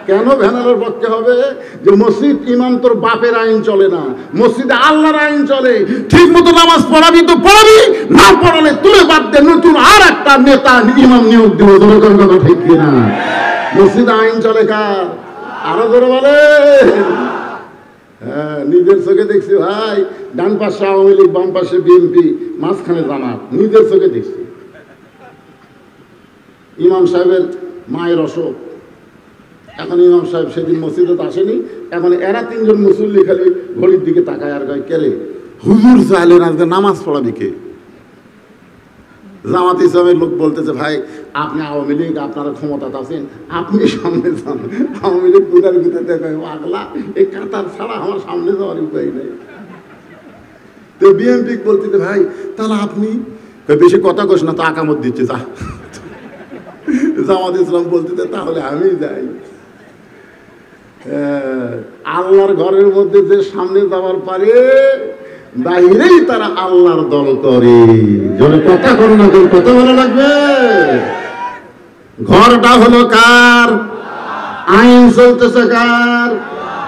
কেন ভ্যানালার পক্ষে হবে? যে মসজিদ ইমাম তোর বাপের আইন চলে না, মসজিদে আল্লাহর আইন চলে। ঠিক মতো নামাজ পড়াবি তো পড়াবি, না পড়ালে তুলে বাদ দে, নতুন আর একটা নেতা ইমাম নিয়োগ দিব। জনগণ কথা ঠিক কিনা? মসজিদে আইন চলে কার? আরো ধরে বলে। হ্যাঁ, নিজের চোখে দেখছি ভাই, ডান পাশে আওয়ামী লীগ, বাম পাশে বিএনপি, মাঝখানে জামাত, নিজের চোখে দেখছি। ইমাম সাহেবের মায়ের অসুখ, এখন ইমাম সাহেব সেদিন মসজিদে আসেনি, এখন এরা 3 জন মুসল্লি খালি ঘড়ির দিকে তাকায় আর কয় কেরে হুজুর চাইলেন আজকে নামাজ পড়াবি কে? জামাত ইসলামের লোক বলতেছে ভাই আপনি আওয়ামী লীগ, আপনারা ক্ষমতাতে আছেন, আপনি সামনে যান। আওয়ামী লীগ দুটার ভিতরে আগলা এই কাতার ছাড়া আমার সামনে যাওয়ার উপায় নেই। তো বিএনপি বলতেছে ভাই তাহলে আপনি, বেশি কথা কোস না তো আকামত দিচ্ছে যা। জামাত ইসলাম বলতেছে তাহলে আমি যাই। আল্লাহর ঘরের মধ্যে যে সামনে যাওয়ার পারে, বাইরেই তারা আল্লাহর দল করে। যদি কথা করো না, কথা ভালো লাগবে। ঘরটা হলো কার? আইন চলতেছে কার?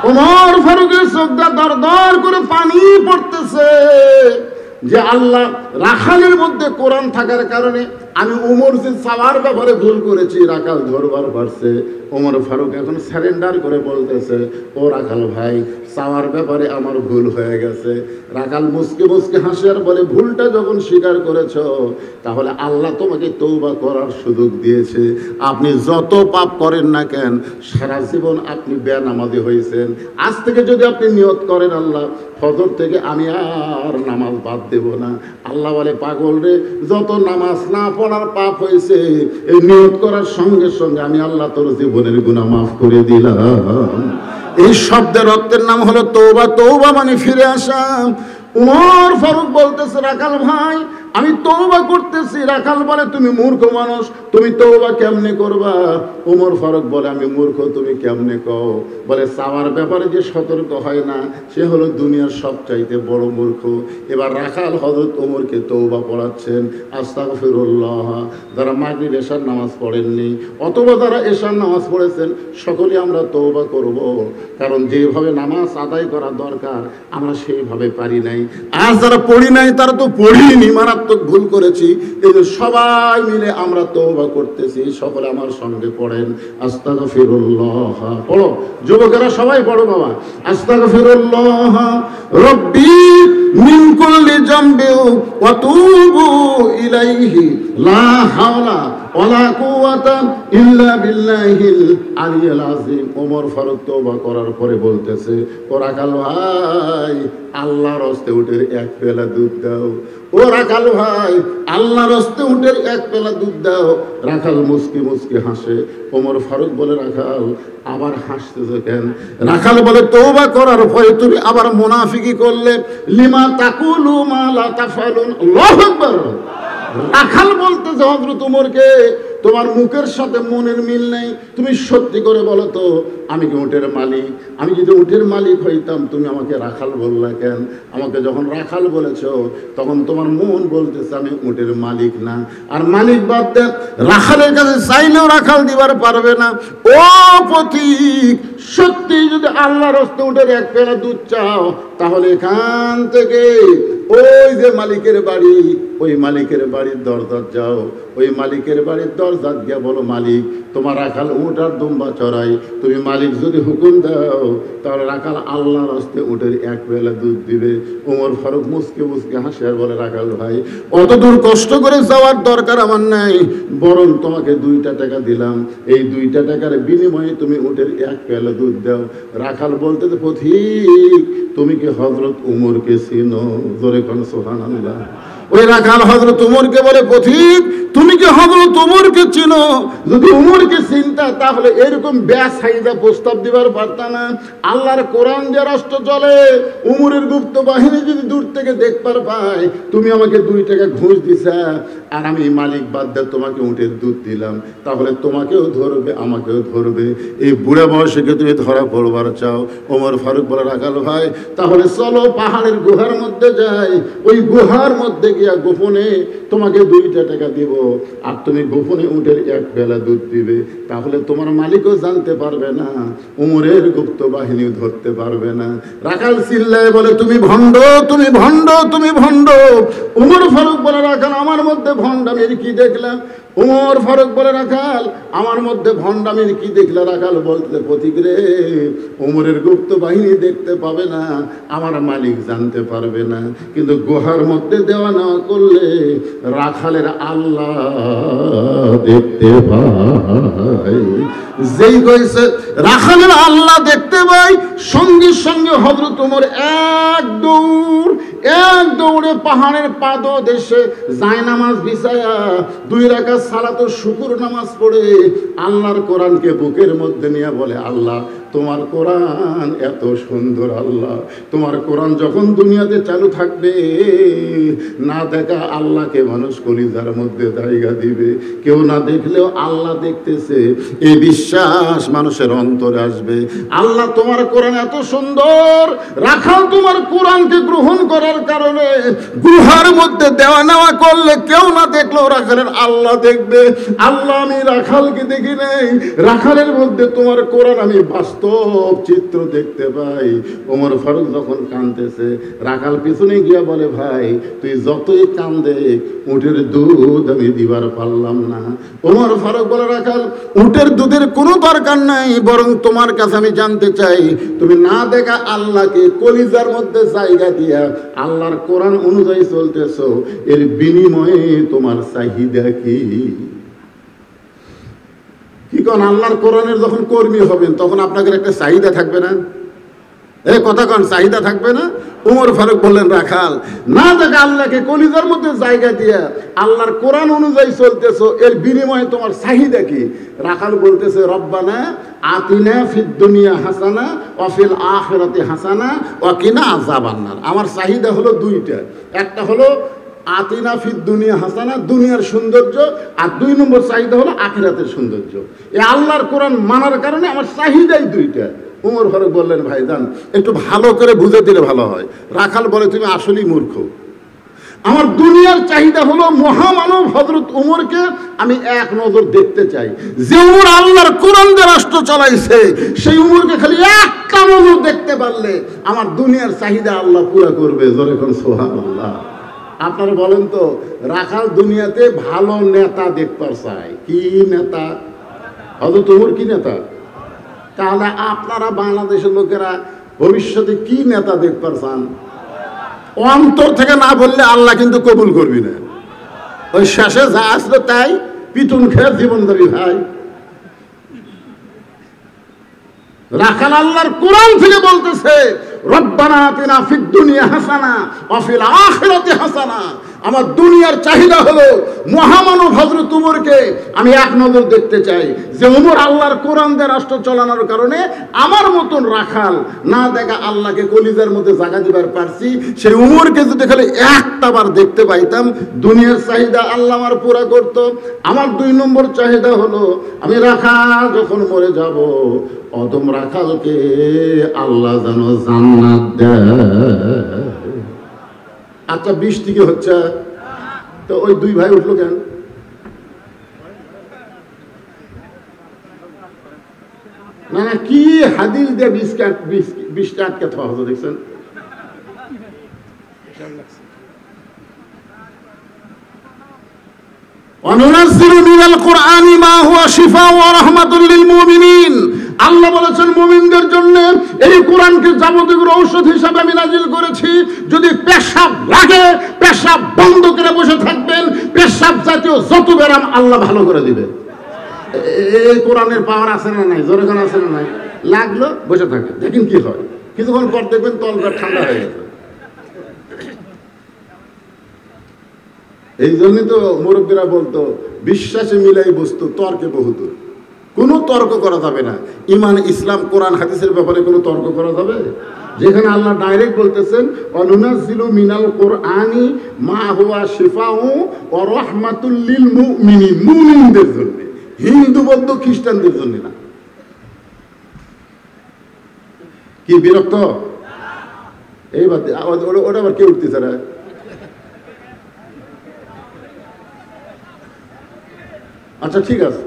ওমর ফারুকের চোখটা দর দর করে পানি পড়তেছে যে আল্লাহ, রাখালের মধ্যে কোরআন থাকার কারণে আমি ওমর যে চাওয়ার ব্যাপারে ভুল করেছি, রাখাল ধরবার পারছে। ওমর ফারুক এখন সারেন্ডার করে বলতেছে ও রাখাল ভাই, চাওয়ার ব্যাপারে আমার ভুল হয়ে গেছে। রাখাল মুসকে মুসকে হাসে আর বলে ভুলটা যখন স্বীকার করেছ, তাহলে আল্লাহ তোমাকে তওবা করার সুযোগ দিয়েছে। আপনি যত পাপ করেন না কেন, সারা জীবন আপনি বেনামাজি হয়েছেন, আজ থেকে যদি আপনি নিয়ত করেন আল্লাহ ফজর থেকে আমি আর নামাজ বাদ দেব না, আল্লাহ বলে পাগল রে, যত নামাজ না পড়ার পাপ হয়েছে এই নিয়ত করার সঙ্গে সঙ্গে আমি আল্লাহ তোর জীবনের গুনাহ মাফ করে দিলাম। এই শব্দের অর্থের নাম হলো তওবা। তওবা মানে ফিরে আসা। উমর ফারুক বলতেছে রাখাল ভাই আমি তওবা করতেছি। রাখাল বলে তুমি মূর্খ মানুষ, তুমি তওবা কেমনে করবা? উমর ফারুক বলে আমি মূর্খ, তুমি কেমনে কও? বলে চাওয়ার ব্যাপারে যে সতর্ক হয় না সে হলো দুনিয়ার সবচাইতে বড় মূর্খ। এবার রাখাল হযরত ওমরকে তওবা পড়াচ্ছেন, আস্তাগফিরুল্লাহ। যারা মাগরিব এশার নামাজ পড়েননি অথবা যারা এশার নামাজ পড়েছেন সকলেই আমরা তওবা করব, কারণ যেভাবে নামাজ আদায় করা দরকার আমরা সেইভাবে পারি নাই। আর যারা পড়ি নাই তারা তো পড়িনি, মারাত্মক ভুল করেছি। এই যে সবাই মিলে আমরা তওবা করতেছি, সকলে আমার সঙ্গে পড়েন আস্তাগফিরুল্লাহ। পড়ো যুবকেরা সবাই পড়ো বাবা। আস্তাগফিরুল্লাহ রব্বি মিন কুল্লি যামবি ওয়া তুবু ইলাইহি লা হাওলা ওয়ালা কুওয়াতা ইল্লা বিল্লাহিল আলিয়্যিল আযীম। ওমর ফারুক তওবা করার পরে বলতেছে ও রাখাল ভাই আল্লাহর হস্তে উটের 1 পেলা দুধ দাও। ও রাখাল ভাই আল্লাহর হস্তে উটের 1 পেলা দুধ দাও। রাখাল মুস্কি মুস্কি হাসে। ওমর ফারুক বলে রাখাল আবার হাসতেছো কেন? রাখাল বলে তওবা করার পরে তুমি আবার মুনাফিকি করলে, লিমা তাকুলু মা লা তাফালুন। আল্লাহু আকবার। রাখাল বলতেছে হযরত ওমরকে তোমার মুখের সাথে মনের মিল নেই। তুমি সত্যি করে বলো তো, আমি কি উটের মালিক? আমি যদি উটের মালিক হইতাম তুমি আমাকে রাখাল বললা কেন? আমাকে যখন রাখাল বলেছ তখন তোমার মন বলতেছে আমি উটের মালিক না। আর মালিক বাদ দেন, রাখালের কাছে চাইলেও রাখাল দিবার পারবে না। ও পথিক, সত্যি যদি আল্লাহর হস্তে উটের এক পেলা দুধ চাও, তাহলে এখান থেকে ওই যে মালিকের বাড়ি, ওই মালিকের বাড়ির দরজা যাও, ওই মালিকের বাড়ির দরজা গিয়া বলো, মালিক তোমার রাখাল উট আর দুম্বা চড়াই। তুমি মালিক যদি হুকুম দাও তাহলে রাখাল আল্লাহর হস্তে উটের এক বেলা দুধ দিবে। ওমর ফারুক মুসকে মুসকে হাসে আর বলে, রাখাল ভাই অত দূর কষ্ট করে যাওয়ার দরকার আমার নাই, বরং তোমাকে 2টা টাকা দিলাম, এই 2টা টাকার বিনিময়ে তুমি উটের এক পেলা দুধ দাও। রাখাল বলতে, পথিক তুমি কি হযরত উমরকে চিনো? জোরে কোন সুবহানাল্লাহ। ওই রাখাল হযরত উমরকে বলে, পথিক তুমি কি হযরত উমরকে চিনো? যদি উমরকে চিনতা তাহলে এরকম বেসাইদা প্রস্তাব দিবার পারতা না। আল্লাহর কোরআন যে রাষ্ট্র চলে, উমরের গুপ্ত বাহিনী যদি দূর থেকে দেখবার পায় তুমি আমাকে 2 টাকা ঘুষ দিছা, আর আমি মালিক বাদ দিয়ে তোমাকে উটের দুধ দিলাম, তাহলে তোমাকেও ধরবে আমাকেও ধরবে। এই বুড়া বয়সে তুমি ধরা পড়বার চাও? ওমর ফারুক বলে, রাখাল ভাই তাহলে চলো পাহাড়ের গুহার মধ্যে যাই, ওই গুহার মধ্যে গিয়া গোপনে তোমাকে 2টা টাকা দিব, আর তুমি গোপনে উটের এক বেলা দুধ দিবে, তাহলে তোমার মালিকও জানতে পারবে না, উমরের গুপ্ত বাহিনী ধরতে পারবে না। রাখাল চিল্লায় বলে, তুমি ভণ্ড, তুমি ভণ্ড, তুমি ভণ্ড। উমর ফারুক বলে, রাখাল আমার মধ্যে ভণ্ডামির কি দেখলাম? উমর ফারুক বলে, রাখাল আমার মধ্যে ভণ্ডামির কি দেখলা? রাখাল বলতে, পথিক রে, উমরের গুপ্ত বাহিনী দেখতে পাবে না, আমার মালিক জানতে পারবে না, কিন্তু গুহার মধ্যে দেওয়া নেওয়া করলে রাখালের আল্লাহ দেখতে পায়। যেই কইছে রাখালের আল্লাহ দেখতে পাই, সঙ্গে সঙ্গে হযরত উমর এক দৌড়ে পাহাড়ের পাদদেশে জায়নামাজ বিছায়া 2 রাকাত সালাতুল শুকর নামাজ পড়ে আল্লাহর কোরআনকে বুকের মধ্যে নিয়ে বলে, আল্লাহ তোমার কোরআন এত সুন্দর, আল্লাহ তোমার কোরআন যখন দুনিয়াতে চালু থাকবে, না দেখা আল্লাহকে মানুষ কলিজার মধ্যে জায়গা দিবে, কেউ না দেখলেও আল্লাহ দেখতেছে, এই বিশ্বাস মানুষের অন্তরে আসবে। আল্লাহ তোমার কোরআন এত সুন্দর, রাখাল তোমার কোরআনকে গ্রহণ করার কারণে গুহার মধ্যে দেওয়া নেওয়া করলে কেউ না দেখলেও রাখালের আল্লাহ দেখবে। আল্লাহ আমি রাখালকে দেখি নাই, রাখালের মধ্যে তোমার কোরআন আমি বাস্তব চিত্র দেখতে পাই। ওমর ফারুক যখন কাঁদতেছে, রাখাল পিছনে গিয়া বলে, ভাই তুই যতই কান্দে উটের দুধ আমি দিবার পারলাম না। ওমর ফারুক বলে, রাখাল উটের দুধের কোনো দরকার নাই, বরং তোমার কাছে আমি জানতে চাই, তুমি না দেখা আল্লাহকে কলিজার মধ্যে জায়গা দিয়া আল্লাহর কোরআন অনুযায়ী চলতেছো, এর বিনিময়ে তোমার চাহিদা কি? কি কোন আল্লাহর কোরআনের যখন কর্মী হবেন তখন আপনাদের একটা চাহিদা থাকবে না? কথা কোন চাহিদা থাকবে না? উমর ফারুক বললেন, রাখাল না দেখা আল্লাহকে কলিজার মধ্যে জায়গা দিয়া আল্লাহর কোরআন অনুযায়ী চলতেছো, এর বিনিময়ে তোমার চাহিদা কি? রাখাল বলতেছে, রব্বানা আতিনা ফিদ দুনিয়া হাসানা ওয়া ফিল আখিরাতি হাসানা ওয়া কিনা আযাবান্নার। আমার চাহিদা হলো 2টা, একটা হলো আতিনা ফিদ দুনিয়া হাসানা, দুনিয়ার সৌন্দর্য, আর 2 নম্বর চাহিদা হলো আখিরাতের সৌন্দর্য। এই আল্লাহর কোরআন মানার কারণে আমার চাহিদাই 2টা। উমর ফারুক বললেন, ভাইজান একটু ভালো করে বুঝে দিলে ভালো হয়। রাখাল বলে, তুমি আসলেই মূর্খ, আমার দুনিয়ার চাহিদা হলো মহামানব হযরত উমরকে আমি এক নজর দেখতে চাই। যে উমর আল্লাহর কোরআন দিয়ে রাষ্ট্র চালাইছে, সেই উমরকে খালি একটা নজর দেখতে পারলে আমার দুনিয়ার চাহিদা আল্লাহ পুরা করবে। জোরে কোন সুবহানাল্লাহ। আপনারা বলেন তো, রাখাল দুনিয়াতে ভালো নেতা দেখবার চায়। কি নেতা? হযরত উমর কি নেতা? তাহলে আপনারা বাংলাদেশের লোকেরা ভবিষ্যতে কি নেতা দেখবার চান? অন্তর থেকে না বললে আল্লাহ কিন্তু কবুল করবি না। ওই শেষে যা আসলো তাই পিটুন খেয়ে জীবনদারি ভাই। রাখাল আল্লাহর কোরআন থেকে বলতেছে, রব্বানা আতিনা ফিদ দুনিয়া হাসানা ওয়া ফিল আখিরাতি হাসানা। আমার দুনিয়ার চাহিদা হলো মহামানব হযরত উমরকে আমি এক নজর দেখতে চাই, যে উমর আল্লাহর কোরআন দিয়ে রাষ্ট্র চালানোর কারণে আমার মতন রাখাল না দেখা আল্লাহকে কলিজার মধ্যে জায়গা দিবার পারছি, সেই উমরকে যদি খালি একটাবার দেখতে পাইতাম, দুনিয়ার চাহিদা আল্লাহ আমার পুরা করত। আমার 2 নম্বর চাহিদা হলো আমি রাখাল যখন মরে যাব, অদম রাখালকে আল্লাহ যেন জান্নাত দেয়। আচ্ছা, বৃষ্টি কি হচ্ছে? তো ওই 2 ভাই উঠলো কেন? না না, কি হাদিস দিয়ে বৃষ্টি আটকে থাকা হতো দেখছেন? অনুনাজ্জিলু মিনাল কুরআনি মা হুয়া শিফাউ ওয়া রাহমাতুল লিল মুমিনিন। আল্লাহ বলেছেন মুমিনদের জন্য এই কোরআনকে যাবতীয় ঔষধ হিসাবে আমি নাজিল করেছি। যদি পেশাব লাগে, পেশাব বন্ধ করে বসে থাকবেন, পেশাব জাতীয় যত ব্যারাম আল্লাহ ভালো করে দিবে। এই কোরআনের পাওয়ার আছে না নাই? জোরে কোন আছে না নাই? লাগলো বসে থাকে, দেখেন কি হয়। কিছুক্ষণ পর দেখবেন তলটা ঠান্ডা হয়ে গেছে। এই জন্যই তো মুরব্বীরা বলতো, বিশ্বাসে মিলাই বস্তু তর্কে বহুদূর। কোনো তর্ক করা যাবে না। ইমান, ইসলাম, কোরআন, হাদিসের ব্যাপারে কোনো তর্ক করা যাবে? যেখানে আল্লাহ ডাইরেক্ট বলতেছেন অনুনাজ্জিলু মিনাল কুরআনি মা হুয়া শিফাউ ওয়া রাহমাতুল লিল মুমিনিন, মুমিনদের জন্য, হিন্দু বৌদ্ধ খ্রিস্টানদের জন্য না। কি বিরক্ত? এইবার ওটা আবার কে উঠতেছে না? আচ্ছা ঠিক আছে,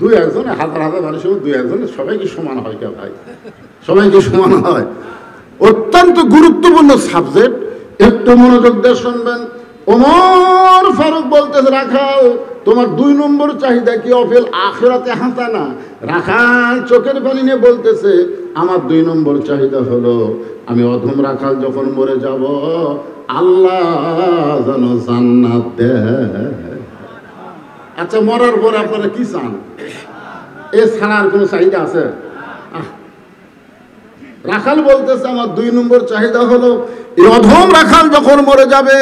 2-1 হাজার হাজার মানুষের 2-1 সবাই কি সমান হয়? কে ভাই, সবাই কি সমান হয়? অত্যন্ত গুরুত্বপূর্ণ সাবজেক্ট, একটু মনোযোগ দিয়ে শুনবেন। ওমর ফারুক বলতেছে, রাখাল তোমার 2 নম্বর চাহিদা কি? অফিল আখিরাতে হাসানা। রাখাল চোখের পানি নিয়ে বলতেছে, আমার 2 নম্বর চাহিদা হলো আমি অধম রাখাল যখন মরে যাব, আল্লাহ যেন জান্নাত দেয়। আচ্ছা, মরার পরে আপনারা কি চান? এ ছাড়া আর কোনো চাহিদা আছে? রাখাল বলতেছে, আমার 2 নম্বর চাহিদা হলো এই অধম রাখাল যখন মরে যাবে,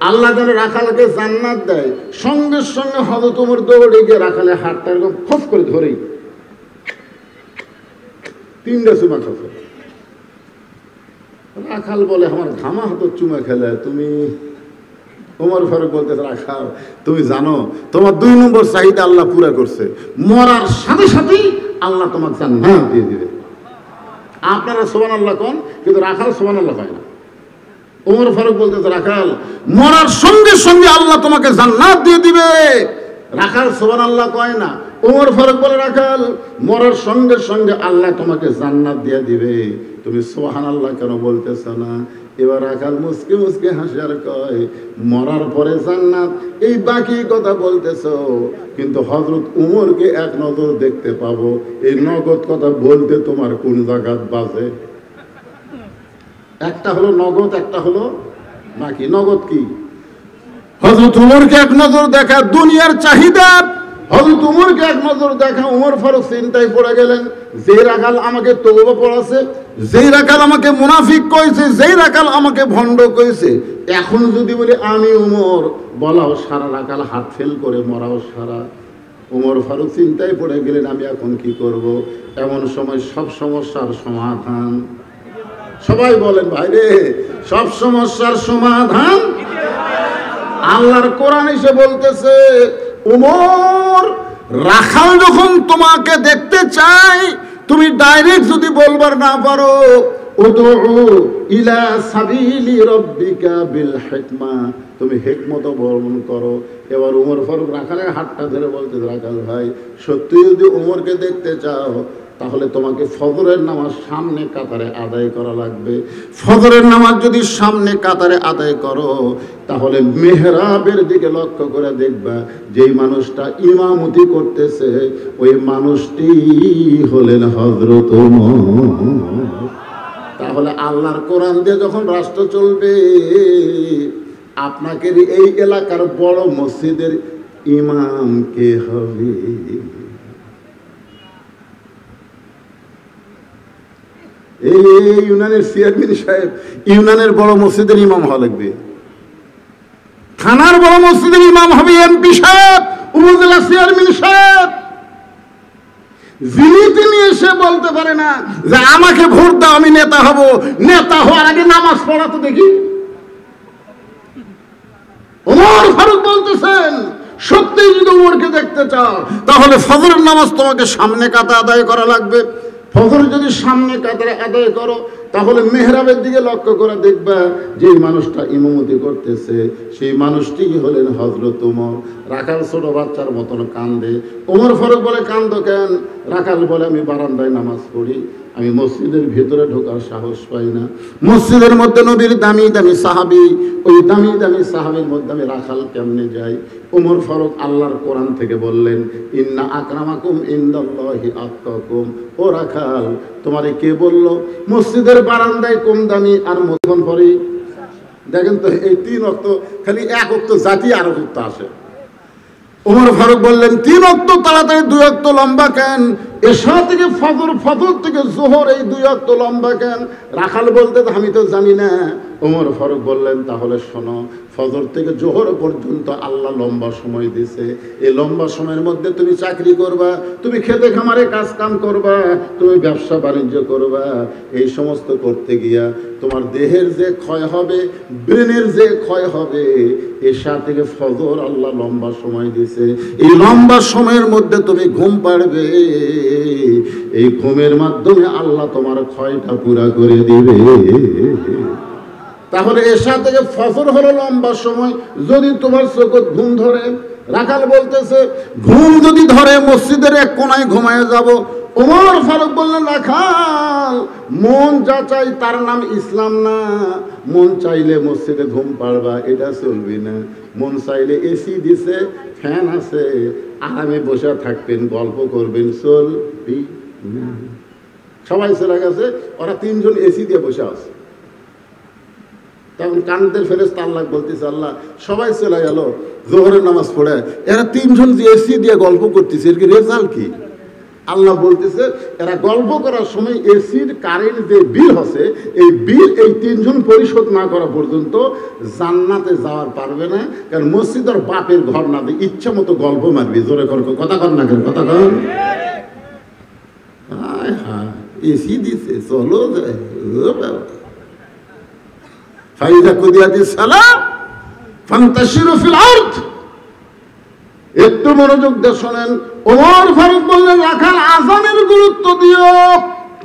আল্লাহ যেন রাখালকে জান্নাত দেয়। সঙ্গে সঙ্গে হযরত ওমর দৌড়ে গিয়ে রাখালের হাতটা এরকম খপ করে ধরেই 3টা চুমা খাবে। রাখাল বলে, আমার ঘামা হাত চুমা খেলে তুমি? ওমর ফারুক বলতেছে, রাখাল তুমি জানো তোমার 2 নম্বর চাহিদা আল্লাহ পুরা করছে, মরার সাথে সাথেই আল্লাহ তোমাকে জান্নাত দিয়ে দিবে। আপনারা সুবহানাল্লাহ কোন, কিন্তু রাখাল সুবহানাল্লাহ কয় না। ওমর ফারুক বলতেছে, রাখাল মরার সঙ্গে সঙ্গে আল্লাহ তোমাকে জান্নাত দিয়ে দিবে। রাখাল সুবহানাল্লাহ কয় না। ওমর ফারুক বলে, রাখাল মরার সঙ্গে সঙ্গে আল্লাহ তোমাকে জান্নাত দিয়ে দিবে, তুমি সুবহানাল্লাহ কেন বলতেছ না? এবার রাখাল মুসকে মুসকে হাসি আর কয়, মরার পরে জান্নাত, এই বাকি কথা বলতেছ, কিন্তু হযরত উমরকে এক নজর দেখতে পাবো, এই নগদ কথা বলতে তোমার কোন জায়গাত বাজে? একটা হলো নগদ, একটা হলো বাকি। নগদ কি? হযরত উমরকে এক নজর দেখা, দুনিয়ার চাহিদা। হযরত উমরকে এক নজর দেখা। ওমর ফারুক চিন্তায় পড়ে গেলেন, যেই রাখাল আমাকে তওবা পড়াছে, যেই রাখাল আমাকে মুনাফিক কইছে, যেই রাখাল আমাকে ভণ্ড কইছে, এখন যদি বলি আমি উমর, বলাও সারা, রাখাল হাত ফেল করে মরাও সারা। ওমর ফারুক চিন্তায় পড়ে গেলেন, আমি এখন কি করব? এমন সময় সব সমস্যার সমাধান, সবাই বলেন ভাই রে, সব সমস্যার সমাধান আল্লাহর কোরআন এসে বলতেছে, উমর রাখাল যখন তোমাকে দেখতে চাই, তুমি ডাইরেক্ট যদি বলবার না পারো, উদউ ইলা সাবিলি রাব্বিকা বিল হিকমা, তুমি হিকমত অবলম্বন করো। এবার উমর ফারুক রাখালের হাতটা ধরে বলতে, রাখাল ভাই সত্যি যদি উমরকে দেখতে চাও, তাহলে তোমাকে ফজরের নামাজ সামনে কাতারে আদায় করা লাগবে। ফজরের নামাজ যদি সামনে কাতারে আদায় করো, তাহলে মেহরাবের দিকে লক্ষ্য করে দেখবা, যেই মানুষটা ইমামতি করতেছে ওই মানুষটি হলেন হযরত ওমর। তাহলে আল্লাহর কোরআন দিয়ে যখন রাষ্ট্র চলবে, আপনাকে এই এলাকার বড় মসজিদের ইমাম কে হবে? এই ইউনিয়নের চেয়ারম্যান সাহেব ইউনিয়নের বড় মসজিদের ইমাম হওয়া লাগবে। থানার বড় মসজিদের ইমাম হবে এমপি সাহেব, উপজেলা চেয়ারম্যান সাহেব, যিনি তিনি এসে বলতে পারে না যে আমাকে ভোট দাও আমি নেতা হব। নেতা হওয়ার আগে নামাজ পড়া তো দেখি। ওমর ফারুক বলতেছেন সত্যি যদি ওমরকে দেখতে চাও তাহলে ফজরের নামাজ তোমাকে সামনে কাতা আদায় করা লাগবে। ফজর যদি সামনে কাতারে আদায় করো তাহলে মেহরাবের দিকে লক্ষ্য করে দেখবা যে মানুষটা ইমামতি করতেছে সেই মানুষটি হলেন হযরত ওমর। রাখাল ছোট বাচ্চার মতন কান্দে। ওমর ফারুক বলে কান্দো কেন? রাখাল বলে আমি বারান্দায় নামাজ পড়ি, আমি মসজিদের ভিতরে ঢোকার সাহস পাই না। মসজিদের মধ্যে নবীর দামি দামি সাহাবী, ওই দামি দামি সাহাবীর মধ্যে আমি রাখাল কেমনে যাই? ওমর ফারুক আল্লাহর কোরআন থেকে বললেন ইন্না আকরামাকুম ইনদাল্লাহি আতকাকুম। ও রাখাল, তোমারে কে বললো মসজিদের বারান্দায় কম দামি আর মতন পরে? দেখেন তো এই 3 ওয়াক্ত খালি 1 ওয়াক্ত জাতি আর ওয়াক্ত আসে। ওমর ফারুক বললেন 3 ওয়াক্ত তাড়াতাড়ি 2 ওয়াক্ত লম্বা কেন? এশা থেকে ফজর, ফজর থেকে জোহর, এই 2 ওয়াক্ত লম্বা কেন? রাখাল বলতে আমি তো জানি না। ওমর ফারুক বললেন তাহলে শোনো, ফজর থেকে জোহর পর্যন্ত আল্লাহ লম্বা সময় দিছে। এই লম্বা সময়ের মধ্যে তুমি চাকরি করবা, তুমি খেতে খামারে কাজ কাম করবা, তুমি ব্যবসা বাণিজ্য করবা। এই সমস্ত করতে গিয়া তোমার দেহের যে ক্ষয় হবে, ব্রেনের যে ক্ষয় হবে, এশা থেকে ফজর আল্লাহ লম্বা সময় দিছে। এই লম্বা সময়ের মধ্যে তুমি ঘুম পাড়বে, এই ঘুমের মাধ্যমে আল্লাহ তোমার ক্ষয়টা পুরা করে দিবে। তাহলে এশা থেকে ফজর হলো লম্বা সময়। যদি তোমার চোখে ঘুম ধরে, রাখাল বলতেছে ঘুম যদি ধরে মসজিদের এক কোনায় ঘুমায় যাব। ওমর ফারুক বললেন রাখাল, মন যা চাই তার নাম ইসলাম না। মন চাইলে মসজিদে ঘুম পাড়বা, এটা চলবি না। মন চাইলে এসি দিছে, ফ্যান আছে, আরামে বসে থাকবেন, গল্প করবেন, চলবি না। সবাই চলে গেছে, ওরা 3 জন এসি দিয়ে বসে আছে। তখন কানদের ফেরেশতা আল্লাহ বলতেছে আল্লাহ সবাই চলে গেল জোহরের নামাজ পড়ে, এরা 3 জন যে এসি দিয়ে গল্প করতেছে, এর কি রেজাল্ট কি? আল্লাহ বলতেছে এরা গল্প করার সময় এসির কারেন্ট যে বিল হচ্ছে, এই বিল এই 3 জন পরিশোধ না করা পর্যন্ত জান্নাতে যাওয়ার পারবে না। কারণ মসজিদের বাপের ঘর না দিয়ে ইচ্ছা মতো গল্প মারবি। জোরে কর, কথা কর না কেন? কথা কর। হ্যাঁ এসি দিছে, চলো যায়। ফাইদা কুদিয়াতিস সালাম ফান্তাশিরু ফিল আরদ। একটু মনোযোগ দিয়ে শোনেন। ওমর ফারুক বললেন রাখাল আযানের গুরুত্ব দিও।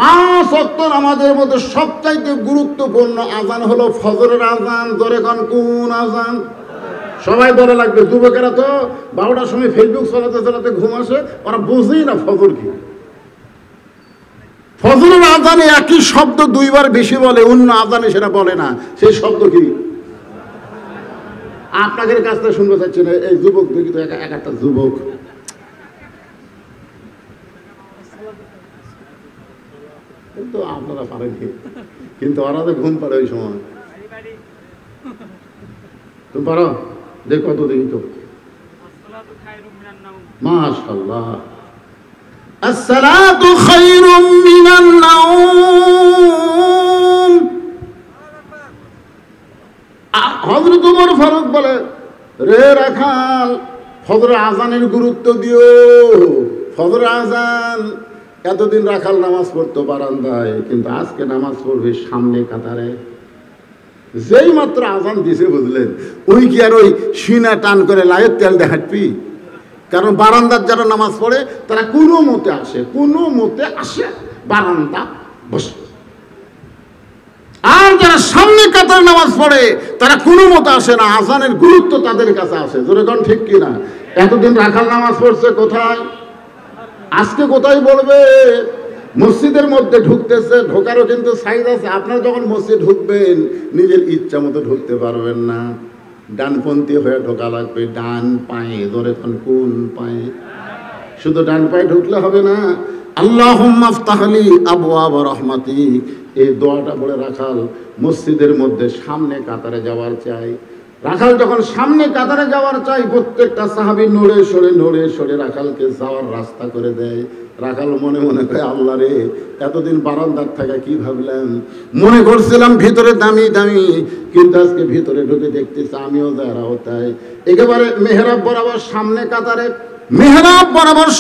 5 ওয়াক্ত নামাজের মধ্যে সবচাইতে গুরুত্বপূর্ণ আযান হলো ফজরের আযান। জোরে কোন কোন আযান? সবাই বলে লাগবে। যুবকেরা তো 12টার সময় ফেসবুক চালাতে চালাতে ঘুম আসে, ওরা বোঝেই না ফজর কি। ফজরের আযানে একই শব্দ 2 বার বেশি বলে, অন্য আযানে সেটা বলে না। সেই শব্দ কি? আপনাদের কাছ থেকে শুনতে চাচ্ছি না। এই যুবক দেখি তো একটা যুবক, কিন্তু আপনারা পারেন কি? কিন্তু ওরা তো ঘুম পাড়ে ওই সময়। তুমি পারো? দেখো তো দেখি তো। মাশাআল্লাহ। আসসালাতু খায়রুম মিনান নাওম। হযরত ওমর ফারুক বলে রে রাখাল, ফজরের আযানের গুরুত্ব দিও। ফজরের আযান, এতদিন রাখাল নামাজ পড়তো বারান্দায়, কিন্তু আজকে নামাজ পড়বে সামনে কাতারে। যেই মাত্র আযান দিছে বুঝলেন, ওই কি আর ওই সিনা টান করে লাইয়ের তেল দিয়ে হাঁটবি? কারণ বারান্দার যারা নামাজ পড়ে তারা কোনো মতে আসে বারান্দা বসে। আর যারা সামনে কাতারে নামাজ পড়ে তারা কোনো মতে আসে না। আযানের গুরুত্ব তাদের কাছে আসে। জোরে কোন ঠিক কিনা? এতদিন রাখাল নামাজ পড়ছে কোথায়? আজকে কোথায় বলবে? মসজিদের মধ্যে ঢুকতেছে, ঢোকারও কিন্তু সাইজ আছে। আপনারা যখন মসজিদ ঢুকবেন নিজের ইচ্ছা মতো ঢুকতে পারবেন না, ডানপন্থী হয়ে ঢোকা লাগবে, ডান পায়ে। ধরে কোন পায়ে? শুধু ডান পায়ে ঢুকলে হবে না। আল্লাহুম্মা আফতাহ লি আবওয়াব রাহমাতিক, এই দোয়াটা বলে রাখাল মসজিদের মধ্যে সামনে কাতারে যাওয়ার চাই। রাখাল যখন সামনে কাতারে যাওয়ার চাই, প্রত্যেকটা সাহাবী নড়ে সরে রাখালকে যাওয়ার রাস্তা করে দেয়। রাখাল মনে মনে করে, আল্লাহ রে, এতদিন বারান্দার থাকা কি ভাবলাম, মনে করছিলাম ভিতরে দামি দামি, কিন্তু আজকে ভিতরে ঢুকে দেখতেছি আমিও যারাও তাই। একেবারে মেহরাব বরাবর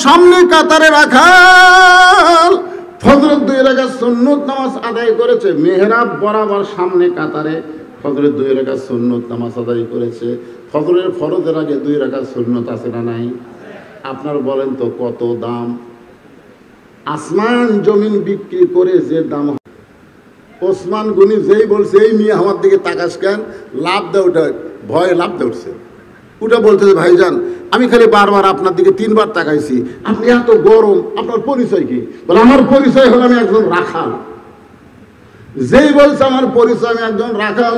সামনে কাতারে রাখাল ফজরের 2 রাকাত সুন্নত নামাজ আদায় করেছে। মেহরাব বরাবর সামনে কাতারে ফজরের 2 রাকাত সুন্নত নামাজ আদায় করেছে। ফজরের ফরজের আগে 2 রাকাত সুন্নত আছে না নাই? আপনার বলেন তো কত দাম? আসমান জমিন বিক্রি করে যে দাম। ওসমান গনি যেই বলছে, এই মেয়ে আমার দিকে তাকাস কেন, লাভ দেয়, ওটা ভয়ে লাভ দেয় উঠছে। ওটা বলতেছে, ভাইজান আমি খালি বারবার আপনার দিকে 3 বার তাকাইছি, আপনি এত গরম, আপনার পরিচয় কি? বলে, আমার পরিচয় হলো আমি একজন রাখাল। যেই বলছে আমার পরিচয় আমি একজন রাখাল,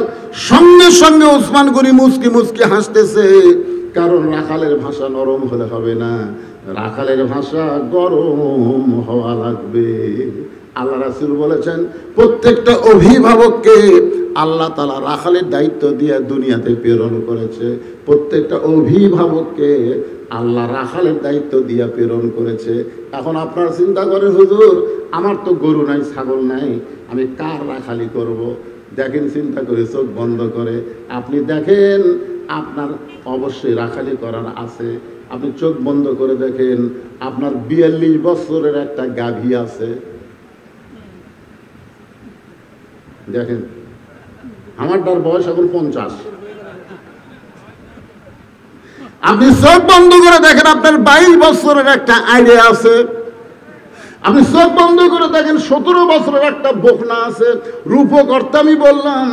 সঙ্গে সঙ্গে ওসমান গনি মুচকি হাসতেছে। কারণ রাখালের ভাষা নরম হলে হবে না, রাখালের ভাষা গরম হওয়া লাগবে। আল্লাহ রাসূল বলেছেন, প্রত্যেকটা অভিভাবককে আল্লাহ তাআলা রাখালের দায়িত্ব দিয়ে দুনিয়াতে প্রেরণ করেছে। প্রত্যেকটা অভিভাবককে আল্লাহ রাখালের দায়িত্ব দিয়ে প্রেরণ করেছে। এখন আপনারা চিন্তা করেন, হুজুর আমার তো গরু নাই, ছাগল নাই, আমি কার রাখালি করব? দেখেন, চিন্তা করে চোখ বন্ধ করে আপনি দেখেন, আপনার অবশ্যই রাখালি করার আছে। আপনি চোখ বন্ধ করে দেখেন, আপনার 42 বছরের একটা গাভী আছে। দেখেন, আমারটার বয়স এখন 50। আপনি চোখ বন্ধ করে দেখেন, আপনার 22 বছরের একটা আইডিয়া আছে। আপনি চোখ বন্ধ করে দেখেন, 17 বছরের একটা বকনা আছে। রূপক অর্থে আমি বললাম,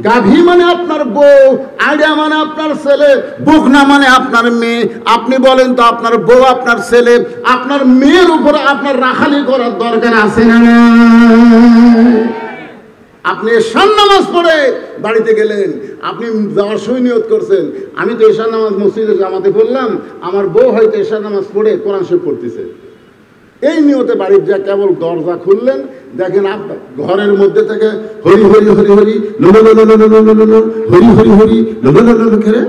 গাভী মানে আপনার বউ, আইডিয়া মানে আপনার ছেলে, বকনা মানে আপনার মেয়ে। আপনি বলেন তো, আপনার বউ, আপনার ছেলে, আপনার মেয়ের উপরে আপনার রাখালি করার দরকার আছে না? আপনি এশার নামাজ পড়ে বাড়িতে গেলেন, আপনি যাওয়ার সময় নিয়ত করছেন, আমি তো এশার নামাজ মসজিদে জামাতে পড়লাম, আমার বউ হয়তো এশার নামাজ পড়ে কোরআন শরীফ পড়তেছে। এই নিয়তে বাড়ির যা কেবল দরজা খুললেন, দেখেন আপনার ঘরের মধ্যে থেকে হরি হরি হরি হরি হরি হরি হরি খেলে।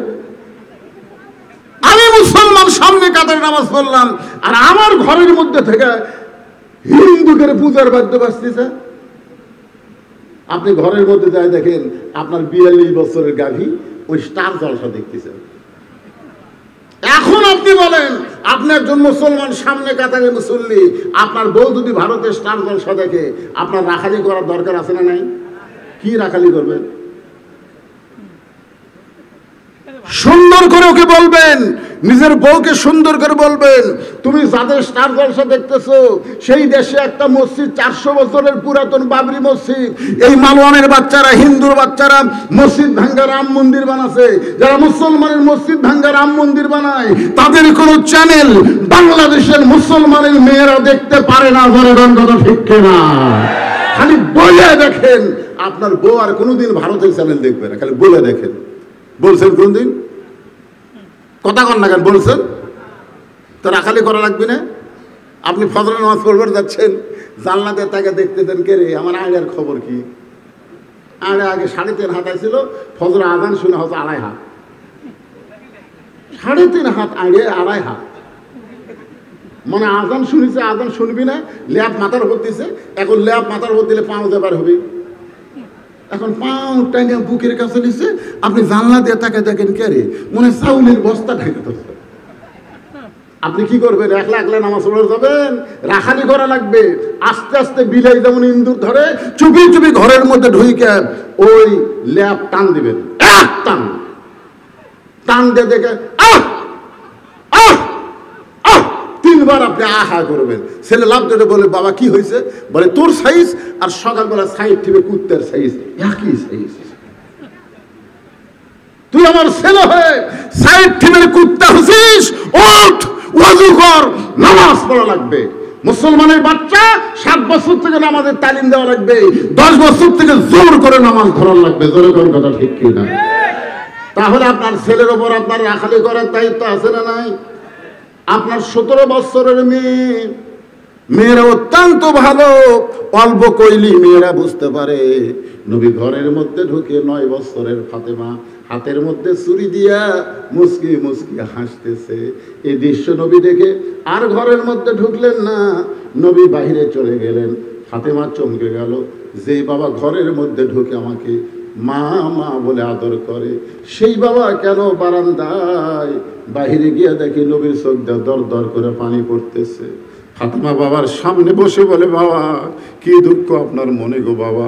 আমি মুসলমান সামনে কাতারে নামাজ পড়লাম, আর আমার ঘরের মধ্যে থেকে হিন্দুদের পূজার বাদ্য বাজতেছে। আপনি ঘরের মধ্যে যাই দেখেন, আপনার 42 বছরের গাভী ওই স্টার জলসা দেখতেছেন। এখন আপনি বলেন, আপনি একজন মুসলমান সামনে কাতারে মুসল্লি, আপনার বউ যদি ভারতের স্টার জলসা দেখে, আপনার রাখালি করার দরকার আছে না নাই? কি রাখালি করবেন? সুন্দর করে ওকে বলবেন, নিজের বউকে সুন্দর করে বলবেন, তুমি যাদের স্টার জলসা দেখতেছো সেই দেশে একটা মসজিদ 400 বছরের পুরাতন বাবরি মসজিদ। এই মালওয়ানের বাচ্চারা, হিন্দুর বাচ্চারা মসজিদ ভাঙ্গা রাম মন্দির বানাচ্ছে। যারা মুসলমানের মসজিদ ভাঙ্গা রাম মন্দির বানায়, তাদের কোনো চ্যানেল বাংলাদেশের মুসলমানের মেয়েরা দেখতে পারে না। কথা ঠিক না? খালি বলে দেখেন, আপনার বউ আর কোনোদিন ভারতের চ্যানেল দেখবে না, খালি বলে দেখেন। বলছেন কোনদিন? কথা কন না কেন? বলছেন তো রাখালি করা লাগবে না? আপনি ফজরের নামাজ পড়বার যাচ্ছেন, জানলাতে তাকে দেখতে দেন, কে রে, আমার আইডার খবর কি? আগে 3.5 হাত ছিল, ফজর আজান শুনে হয়তো 2.5 হাত, 3.5 হাত আইডিয়া, 2.5 হাত। মানে আজান শুনেছে, আজান শুনবি না, ল্যাব মাথার উপর দিছে। এখন ল্যাব মাথার উপর দিলে পাও দেবার হবে। এখন পাও টাইনে বুকের কাছে নিচ্ছে, আপনি জানলা দিয়ে তাকে দেখেন, কে রে, মনে চাউলের বস্তা ঢেকে ধরছে। আপনি কি করবেন? একলা একলা নামাজ পড়ে যাবেন? রাখালি করা লাগবে। আস্তে আস্তে বিলাই যেমন ইন্দুর ধরে, চুপি চুপি ঘরের মধ্যে ঢুকে ওই ল্যাব টান দিবেন। টান টান দিয়ে দেখে 3 বার আপনি আহা করবেন। ছেলে লাভ ধরে বলে, বাবা কি হয়েছে? বলে, তোর সাইজ আর সকালবেলা সাইড থেকে কুত্তার সাইজ একই সাইজ। তুই আমার ছেলে হয়ে সাইড থেকে কুত্তা হচ্ছিস? ওঠ, ওয়াজু কর, নামাজ পড়া লাগবে। মুসলমানের বাচ্চা 7 বছর থেকে নামাজের তালিম দেওয়া লাগবে, 10 বছর থেকে জোর করে নামাজ ধরা লাগবে। জোরে কোন কথা ঠিক কি না? তাহলে আপনার ছেলের ওপর আপনার রাখালি করার দায়িত্ব আছে না নাই? আপনার 17 বছরের মেয়ে মেয়েরা অত্যন্ত ভালো, অল্প কইলি মেয়েরা বুঝতে পারে। নবী ঘরের মধ্যে ঢুকে 9 বছরের ফাতেমা হাতের মধ্যে ছুরি দিয়া মুস্কি মুস্কি হাসতেছে। এই দৃশ্য নবী দেখে আর ঘরের মধ্যে ঢুকলেন না, নবী বাহিরে চলে গেলেন। ফাতেমা চমকে গেল, যে বাবা ঘরের মধ্যে ঢুকে আমাকে মা মা বলে আদর করে, সেই বাবা কেন বারান্দায়? বাহিরে গিয়ে দেখি নবীর চোখ দিয়ে দর দর করে পানি পড়তেছে। ফাতেমা বাবার সামনে বসে বলে, বাবা কি দুঃখ আপনার মনে গো বাবা,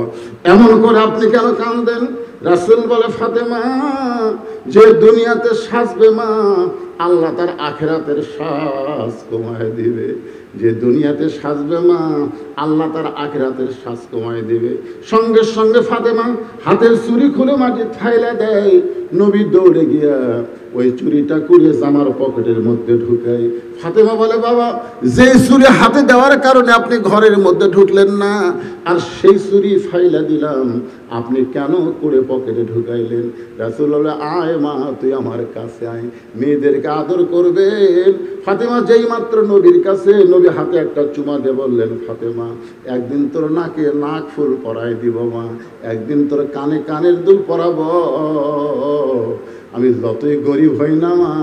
এমন করে আপনি কেন কাঁদেন? রাসূল বলে, ফাতেমা যে দুনিয়াতে সাজবে মা, আল্লাহ তার আখিরাতের সাজ কমায় দিবে। যে দুনিয়াতে সাজবে মা, আল্লাহ তার আখিরাতের সাজ কমায় দিবে। সঙ্গে সঙ্গে ফাতেমা হাতের চুরি খুলে মাটি ঠাইলা দেয়। নবী দৌড়ে গিয়া ওই চুরিটা কুড়িয়ে জামার পকেটের মধ্যে ঢুকায়। ফাতেমা বলে, বাবা যে চুরি হাতে দেওয়ার কারণে আপনি ঘরের মধ্যে ঢুকলেন না, আর সেই চুরি ফাইলা দিলাম, আপনি কেন করে পকেটে ঢুকাইলেন? রাসূল বলে, আয় মা তুই আমার কাছে আয়, মেয়েদেরকে আদর করবেন। ফাতেমা যেই মাত্র নবীর কাছে, নবী হাতে একটা চুমা দিয়ে বললেন, ফাতেমা একদিন তোর নাকে নাক ফুল পরাই দিব মা, একদিন তোর কানে কানের দুল পরাবো। আমি যতই গরিব হই না মা,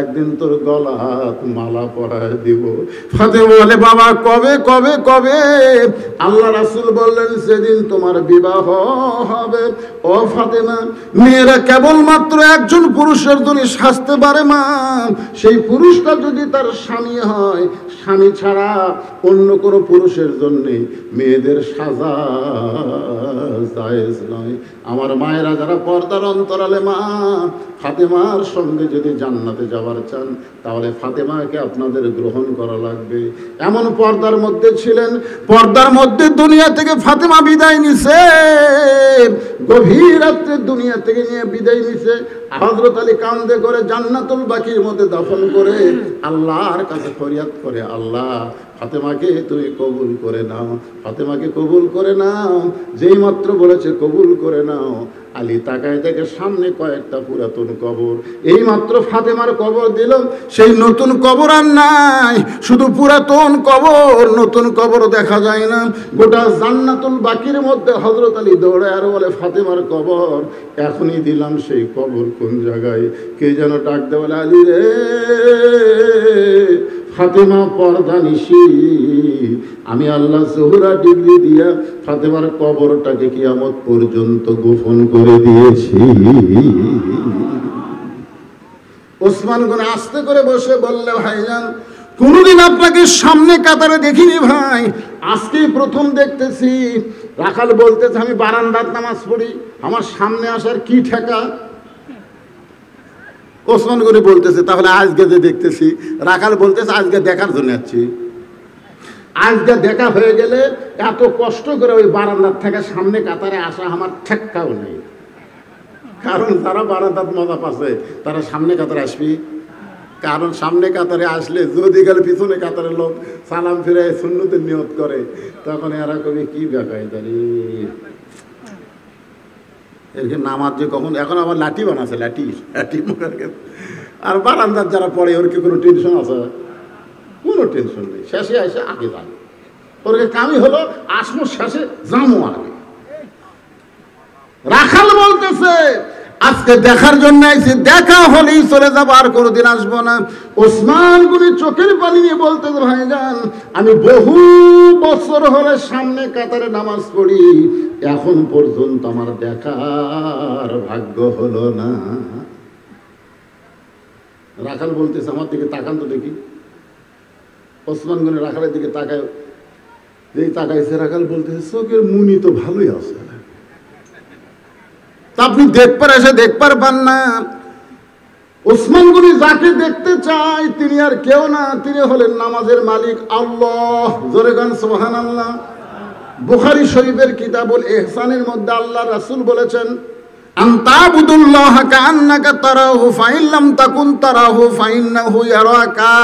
একদিন তোর গলাত মালা পরায় দিব। ফাতেমা বলে, বাবা কবে কবে কবে? আল্লাহ রাসূল বললেন, সেদিন তোমার বিবাহ হবে। ও ফাতেমা, মেয়েরা কেবলমাত্র একজন পুরুষের জন্য সাজতে পারে মা, সেই পুরুষটা যদি তার স্বামী হয়, স্বামী ছাড়া অন্য কোনো পুরুষের জন্যে মেয়েদের সাজা জায়েজ নয়। আমার মায়েরা যারা পর্দার অন্তরালে মা, ফাতেমার সঙ্গে যদি জান্নাতে যাওয়ার চান, তাহলে ফাতেমাকে আপনাদের গ্রহণ করা লাগবে। এমন পর্দার মধ্যে ছিলেন, পর্দার মধ্যে দুনিয়া থেকে ফাতেমা বিদায় নিছে, গভীর রাত্রে দুনিয়া থেকে নিয়ে বিদায় নিছে। হযরত আলী কান্দে করে জান্নাতুল বাকির মধ্যে দাফন করে আল্লাহর কাছে ফরিয়াদ করে, আল্লাহ ফাতেমাকে তুমি কবুল করে নাও, ফাতেমাকে কবুল করে নাও। যেই মাত্র বলেছে কবুল করে নাও, আলী তাকায় দেখে সামনে কয়েকটা পুরাতন কবর। এই মাত্র ফাতেমার কবর দিল, সেই নতুন কবর আর নাই, শুধু পুরাতন কবর, নতুন কবর দেখা যায় না। গোটা জান্নাতুল বাকির মধ্যে হযরত আলী দৌড়ে আর বলে, ফাতেমার কবর এখনই দিলাম, সেই কবর কোন জায়গায়? কে যেন ডাক দেয়, বলে, আলী রে, ফাতেমা পর্দা নিশি, আমি আল্লাহ জোহরা ডিগ্রি দিয়া ফাতেমার কবরটাকে কিয়ামত পর্যন্ত গোপন করে দিয়েছি। ওসমান গনি আস্তে করে বসে বললে, ভাইজান কোনদিন আপনাকে সামনে কাতারে দেখিনি ভাই, আজকেই প্রথম দেখতেছি। রাখাল বলতেছে, আমি বারান্দার নামাজ পড়ি, আমার সামনে আসার কি ঠেকা? ওসমান গনি বলতেছে, তাহলে আজকে যে দেখতেছি। রাখাল বলতেছে, আজকে দেখার জন্য যাচ্ছি। আজকে দেখা হয়ে গেলে এত কষ্ট করে ওই বারান্দার থেকে সামনে কাতারে আসা আমার ঠেক্কাও নেই। কারণ তারা বারান্দার মজা পাচ্ছে, তারা সামনে কাতারে আসবি। কারণ সামনে কাতারে আসলে যদি গেলে পিছনে কাতারের লোক সালাম ফিরে সুন্নতের নিয়ত করে, তখন এরা কবি কি ব্যাপার দাঁড়িয়ে এরকে নামাজ যে কখন, এখন আবার লাঠি বানাচ্ছে, লাঠি লাঠি মুখের। আর বারান্দার যারা পড়ে ওর কি কোনো টেনশন আছে? কোনো টেনশন নেই, শেষে এসে আগে যাবে। ওর কামই হলো আসমো শেষে জামো আগে। রাখাল বলতেছে, আজকে দেখার জন্য আইছি, দেখা হলেই চলে যাবো, আর কোনোদিন আসবো না। ওসমান গনি চোখের পানি নিয়ে বলতেছে, ভাইজান আমি বহু বছর হলে সামনে কাতারে নামাজ পড়ি, এখন পর্যন্ত আমার দেখার ভাগ্য হলো না। রাখাল বলতেছে, আমার দিকে তাকান তো দেখি। ওসমান গনি রাখালের দিকে তাকায়, যেই তাকাইছে রাখাল বলতেছে, চোখের মুনি তো ভালোই আছে, আপনি দেখবার এসে দেখবার পান না। ওসমান গনি যাকে দেখতে চায় তিনি আর কেউ না, তিনি হলেন নামাজের মালিক আল্লাহ। জোরে গান সুবহানাল্লাহ। বুখারী শরীফের কিতাবুল ইহসানের মধ্যে আল্লাহ রাসূল বলেছেন, আনতাবুদুল্লাহ কাআন্নাকা তারাহু ফাইন লাম তাকুন তারাহু ফাইন্নাহু ইয়ারাকা।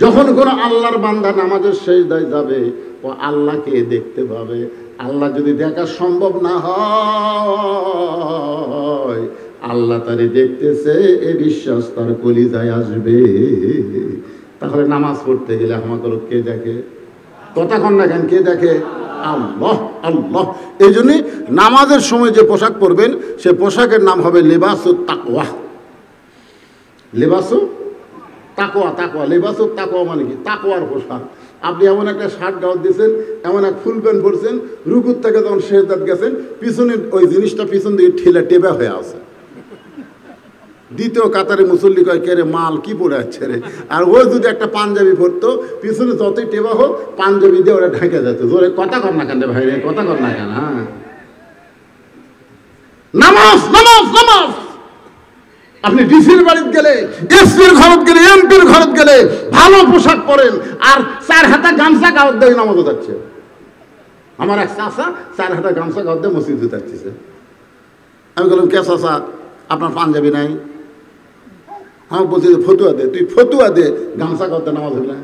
যখন কোন আল্লাহর বান্দা নামাজের সিজদায় যাবে, ও আল্লাহকে দেখতে পাবে। আল্লাহ যদি দেখা সম্ভব না হয়, আল্লাহ তারে দেখতেছে এ বিশ্বাস তার কলিজায় আসবে। তাহলে নামাজ পড়তে গেলে আমাকে কে দেখে? কথা কন না কেন? কে দেখে? আল্লাহ। আল্লাহ। এই জন্যে নামাজের সময় যে পোশাক পরবেন সে পোশাকের নাম হবে লিবাসুত তাকওয়া। লিবাসুত তাকওয়া। তাকওয়া, লিবাসুত তাকওয়া মানে কি? তাকওয়ার পোশাক। আপনি এমন একটা শার্ট গাউট দিয়েছেন, এমন এক ফুল প্যান্ট পরছেন, রুকুর থেকে যখন সেজদাত গেছেন, পিছনে ওই জিনিসটা পিছন দিকে ঠেলা টেবা হয়ে আছে। দ্বিতীয় কাতারে মুসল্লি কয়, কে রে মাল কি পরে যাচ্ছে রে? আর ওই যদি একটা পাঞ্জাবি পরতো, পিছনে যতই টেবা হোক পাঞ্জাবি দিয়ে ওরা ঢেকে যেত। জোরে কথা কর না কেন ভাই রে? কথা কর না কেন? হ্যাঁ, নামাজ নামাজ নামাজ। আপনি ডিসির বাড়িতে গেলে, এসপির ঘরত গেলে, এমপির ঘরত গেলে ভালো পোশাক পরেন, আর 4 হাতা গামছা গাওয়ার দিয়ে নামাজও যাচ্ছে। আমার এক চাষা 4 হাতা গামছা গাওয়ার দিয়ে মসজিদে যাচ্ছে। আমি বললাম, কে চাষা আপনার পাঞ্জাবি নাই? আমার বলছি যে ফতুয়া দে, তুই ফতুয়া দে, গামছা গাওয়ার দিয়ে নামাজ হইলে।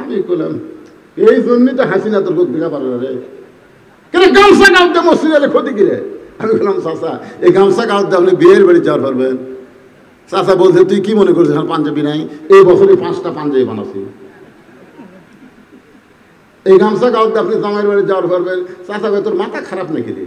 আমি বললাম, এই জন্যই তো হাসিনা তোর দেখা পারে রে, কেন গামছা গাওয়ার দিয়ে মসজিদে এলে ক্ষতি কি রে? আমি বললাম, চাষা এই গামছা গাওয়ার দিয়ে আপনি বিয়ের বাড়ি যাওয়ার পারবেন? চাষা বলছে, তুই কি মনে করছিস আমার পাঞ্জাবি নাই? এই বছরই 5টা পাঞ্জাবি বানাচ্ছি। এই গামছা গাওয়ার দিয়ে আপনি জামাইয়ের বাড়ি যাওয়ার পারবেন? চাষা ভাই তোর মাথা খারাপ নাকি রে?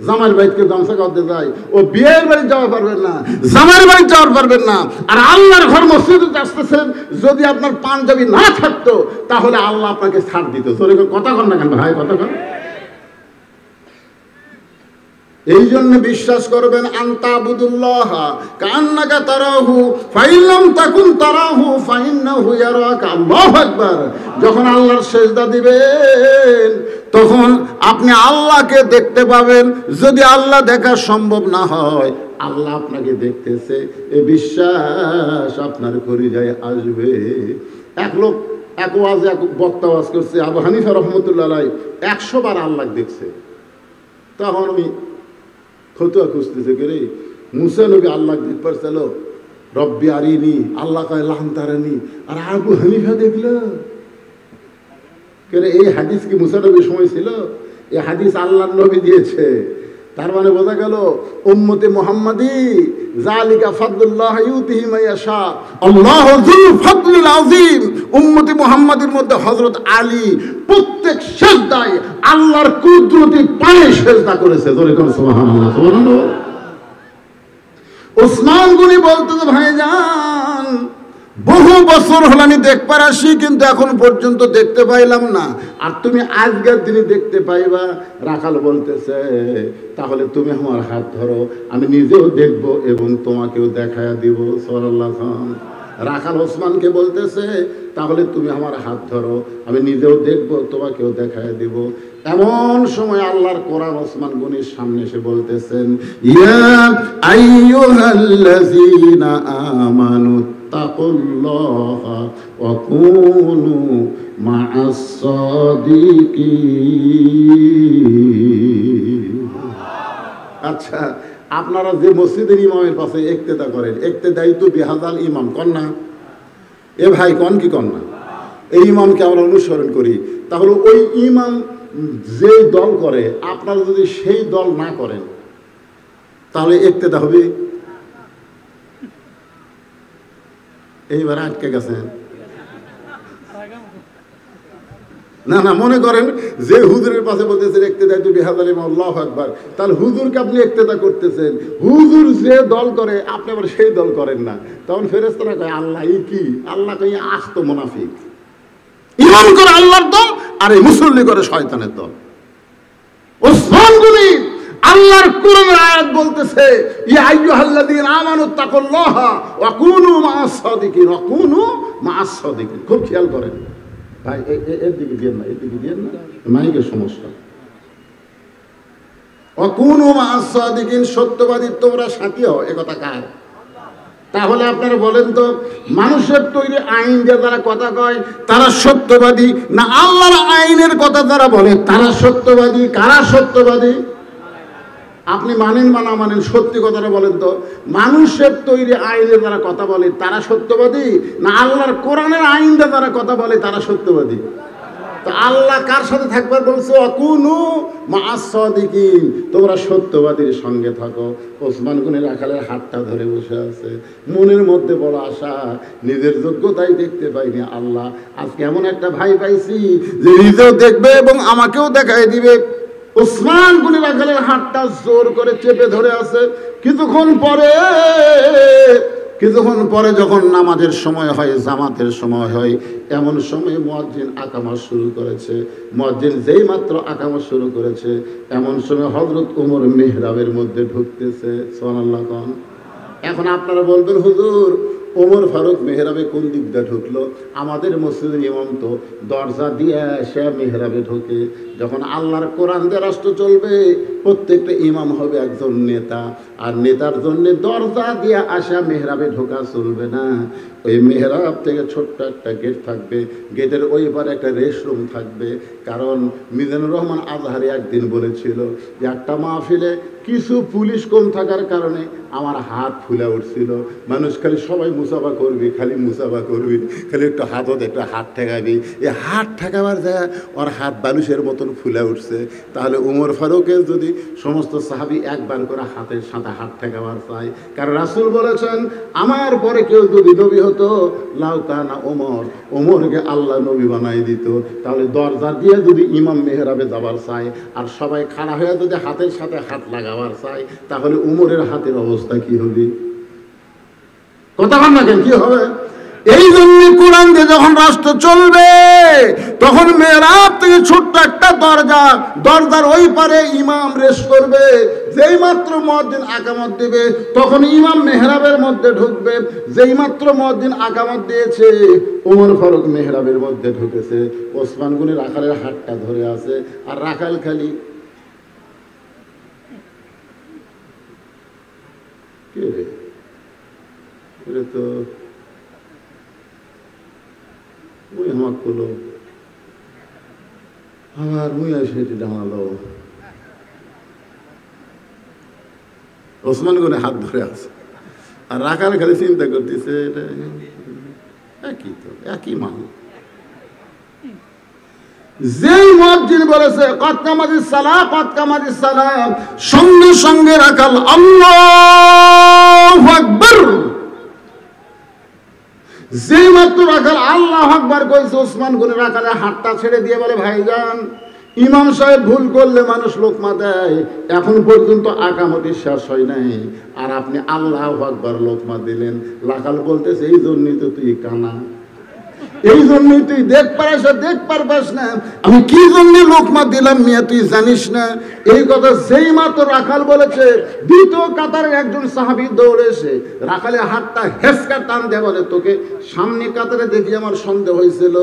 জামাইয়ের বাড়িতে কেউ গামছা গাওয়াতে যায়? ও বিয়ের বাড়ি যাওয়া পারবেন না, জামাইয়ের বাড়ি যাওয়ার পারবেন না। আর আল্লাহর ঘর মসজিদে আসতেছেন, যদি আপনার পাঞ্জাবি না থাকতো তাহলে আল্লাহ আপনাকে ছাড় দিত। তোর কথা কন না কেন ভাই? কথা কন। এই জন্য বিশ্বাস করবেন, আনতাবুদুল্লাহ কান্নাকা তারাহু ফাইলাম তাকুন তারাহু ফাইন্নাহু ইয়ারাকা। আল্লাহু আকবার। যখন আল্লাহর সিজদা দিবেন তখন আপনি আল্লাহকে দেখতে পাবেন। যদি আল্লাহ দেখা সম্ভব না হয়, আল্লাহ আপনাকে দেখতেছে, এই বিশ্বাস আপনার কলিজায় আসবে। এক লোক এক ওয়াজে এক বক্তা ওয়াজ করছে, আবু হানিফা রহমতুল্লাহ আলাইহি 100 বার আল্লাহ দেখছে। তখন আমি ফতুয়া খুঁজতেছে, কে রে মুসা নবী আল্লাহ দেখতে পারছিল, রব্বি আরিনি, আল্লাহ কয় লান্তারানি, আর আবু হানিফা দেখল। কে রে, এই হাদিস কি মুসা নবীর সময় ছিল? এই হাদিস আল্লাহর নবী দিয়েছে। তার মানে বোঝা গেল, উম্মতে মুহাম্মাদি যালিকা ফাদলুল্লাহ ইউতিহি মান ইয়াশা, আল্লাহু যুল ফাদলিল আযীম। উম্মতে মুহাম্মাদের মধ্যে হযরত আলী প্রত্যেক সিজদায় আল্লাহর কুদরতি পায়ে সিজদা করেছে। জোরে করে সুবহানাল্লাহ, সুবহানাল্লাহ। ওসমান গনি বলতো, ভাইজান বহু বছর হলো আমি দেখবার আসি, কিন্তু এখন পর্যন্ত দেখতে পাইলাম না, আর তুমি আজকের দিনে দেখতে পাইবা। রাখাল বলতেছে, তাহলে তুমি আমার হাত ধরো, আমি নিজেও দেখব এবং তোমাকেও দেখায়া দিব। সাল্লাল্লাহু আলাইহি। রাখাল ওসমানকে বলতেছে, তাহলে তুমি আমার হাত ধরো, আমি নিজেও দেখব, তোমাকেও দেখায়া দিব। এমন সময় আল্লাহর কোরআন ওসমান গনির সামনে এসে বলতেছেন, ইয়া আইয়ুহাল্লাযীনা আমানু তাকুল্লাহা ওয়া কুনু মা'আস সাদিকিন। আচ্ছা, আপনারা যে মসজিদের ইমামের পাশে ইক্তেদা করেন, ইক্তেদাই তো বিহাদাল ইমাম কন না? এ ভাই কন কি কন না? এই ইমামকে আমরা অনুসরণ করি। তাহলে ওই ইমাম যে দল করে, আপনারা যদি সেই দল না করেন তাহলে ইক্তেদা হবে? এইবার আটকে গেছেন। না না, মনে করেন যে হুজুরের পাশে বলতেছেন ইক্তেদা তো বিহাদাল ইমাম, আল্লাহু আকবার, তাহলে হুজুরকে আপনি ইক্তেদা করতেছেন। হুজুর যে দল করে আপনি আবার সেই দল করেন না, তখন ফেরেশতারা কয় আল্লাহ এই কি? আল্লাহ কয় আস্ত মুনাফিক। ইমাম করে আল্লাহর দল, আর এই মুসল্লি করে শয়তানের দল। ওসমান গনি আল্লাহর কোরআনের আয়াত বলতেছে, ইয়া আইয়ুহাল্লাযীনা আমানু তাকুল্লাহা ওয়া কুনু মা'আস সাদিকিন, ওয়া কুনু মা'আস সাদিকিন। খুব খেয়াল করেন ভাই, এর দিকে দিয়েন না, এর দিকে দিয়েন না, মাইকের সমস্যা। ওয়া কুনু মা'আস সাদিকিন, সত্যবাদী তোমরা সাথী হও। এ কথা কার? তাহলে আপনারা বলেন তো, মানুষের তৈরি আইন যে যারা কথা কয় তারা সত্যবাদী, না আল্লাহর আইনের কথা যারা বলে তারা সত্যবাদী? কারা সত্যবাদী? আপনি মানেন বা না মানেন, সত্যি কথাটা বলেন তো, মানুষের তৈরি আইনে যারা কথা বলে তারা সত্যবাদী, না আল্লাহর কোরআনের আইন যারা কথা বলে তারা সত্যবাদী? তো আল্লাহ কার সাথে থাকবার বলছে? অকুনু মা'আস সাদিকিন, তোমরা সত্যবাদীর সঙ্গে থাকো। ওসমান গনি রাখালের হাতটা ধরে বসে আছে, মনের মধ্যে বড় আশা, নিজের যোগ্যতাই দেখতে পাইনি, আল্লাহ আজকে এমন একটা ভাই পাইছি যে নিজেও দেখবে এবং আমাকেও দেখাই দিবে। ওসমান গনি রাখালের হাতটা জোর করে চেপে ধরে আছে। কিছুক্ষণ পরে যখন নামাজের সময় হয়, জামাতের সময় হয়, এমন সময় মুয়াজ্জিন আকামত শুরু করেছে। মুয়াজ্জিন যেই মাত্র আকামত শুরু করেছে, এমন সময় হযরত ওমর মিহরাবের মধ্যে ঢুকতেছে। সুবহানাল্লাহ। এখন আপনারা বলবেন, হুজুর ওমর ফারুক মেহরাবে কোন দিক দিয়ে ঢুকলো? আমাদের মসজিদের ইমাম তো দরজা দিয়ে সে মেহরাবে ঢোকে। যখন আল্লাহর কোরআন দিয়ে রাষ্ট্র চলবে, প্রত্যেকটা ইমাম হবে একজন নেতা, আর নেতার জন্য দরজা দিয়ে আসা মেহরাবে ঢোকা চলবে না। ওই মেহরাব থেকে ছোট্ট একটা গেট থাকবে, গেটের ওই পারে একটা রেস্টরুম থাকবে। কারণ মিজানুর রহমান আজহারি একদিন বলেছিল যে একটা মাহফিলে কিছু পুলিশ কম থাকার কারণে আমার হাত ফুলে উঠছিল। মানুষ খালি সবাই মুসাফা করবি, খালি মুসাফা করবি, খালি একটু হাতও একটা হাত ঠেকাবি। এই হাত ঠেকাবার যায় ওর হাত বালুশের মতন ফুলে উঠছে। তাহলে উমর ফারুকের যদি সমস্ত সাহাবি একবার করে হাতের সাথে হাত ঠেকাবার চায়, কারণ রাসূল বলেছেন আমার পরে কেউ যদি নবী হতো লাউ কানা ওমর, ওমরকে আল্লাহ নবী বানাই দিত। তাহলে দরজা দিয়ে যদি ইমাম মেহরাবে যাবার চায় আর সবাই খাড়া হয়ে যদি হাতের সাথে হাত লাগাবার চায়, তাহলে উমরের হাতের অবস্থা কি হবে? কথা বল না কেন, কি হবে? এই জন্য কোরআন দিয়ে যখন রাষ্ট্র চলবে, তখন মেহরাব থেকে ছোট্ট একটা দরজার ওই পারে ইমাম রেস করবে। যেই মাত্র মুয়াজ্জিন আকামত দিবে, তখন ইমাম মেহরাবের মধ্যে ঢুকবে। যেই মাত্র মুয়াজ্জিন আকামত দিয়েছে, ওমর ফারুক মেহরাবের মধ্যে ঢুকেছে। ওসমান গনি রাখালের হাতটা ধরে আছে, আর রাখাল খালি কে রে, এটা তো মুই আমার করলো, আমার মুই সেটি ডাঙালো। ওসমান গনি হাত ধরে আছে, আর রাখাল খালি চিন্তা করতেছে এটা একই তো, একই মান। যেই মুয়াজ্জিন বলেছে কদ কামাতিস সালাহ, কদ কামাতিস সালাম, সঙ্গে সঙ্গে রাখাল আল্লাহু আকবার। যেই মাত্র রাখাল আল্লাহু আকবার কইছে, ওসমান গনি রাখালের হাতটা ছেড়ে দিয়ে বলে, ভাইজান ইমাম সাহেব ভুল করলে মানুষ লোকমা দেয়, এখন পর্যন্ত আকামতি শেষ হয় নাই, আর আপনি আল্লাহু আকবার লোকমা দিলেন। রাখাল বলতেছে এই জন্যই তো তুই কানা, এই জন্যই তুই দেখ পারবাস না, আমি কি জন্য লোকমা দিলাম মিয়া তুই জানিস না? এই কথা যেই মাত্র রাখাল বলেছে, দ্বিতীয় কাতারের একজন সাহাবী দৌড়ে এসে রাখালের হাতটা হেসকা টান দিয়ে বলে, তোকে সামনে কাতারে দেখি আমার সন্দেহ হয়েছিল,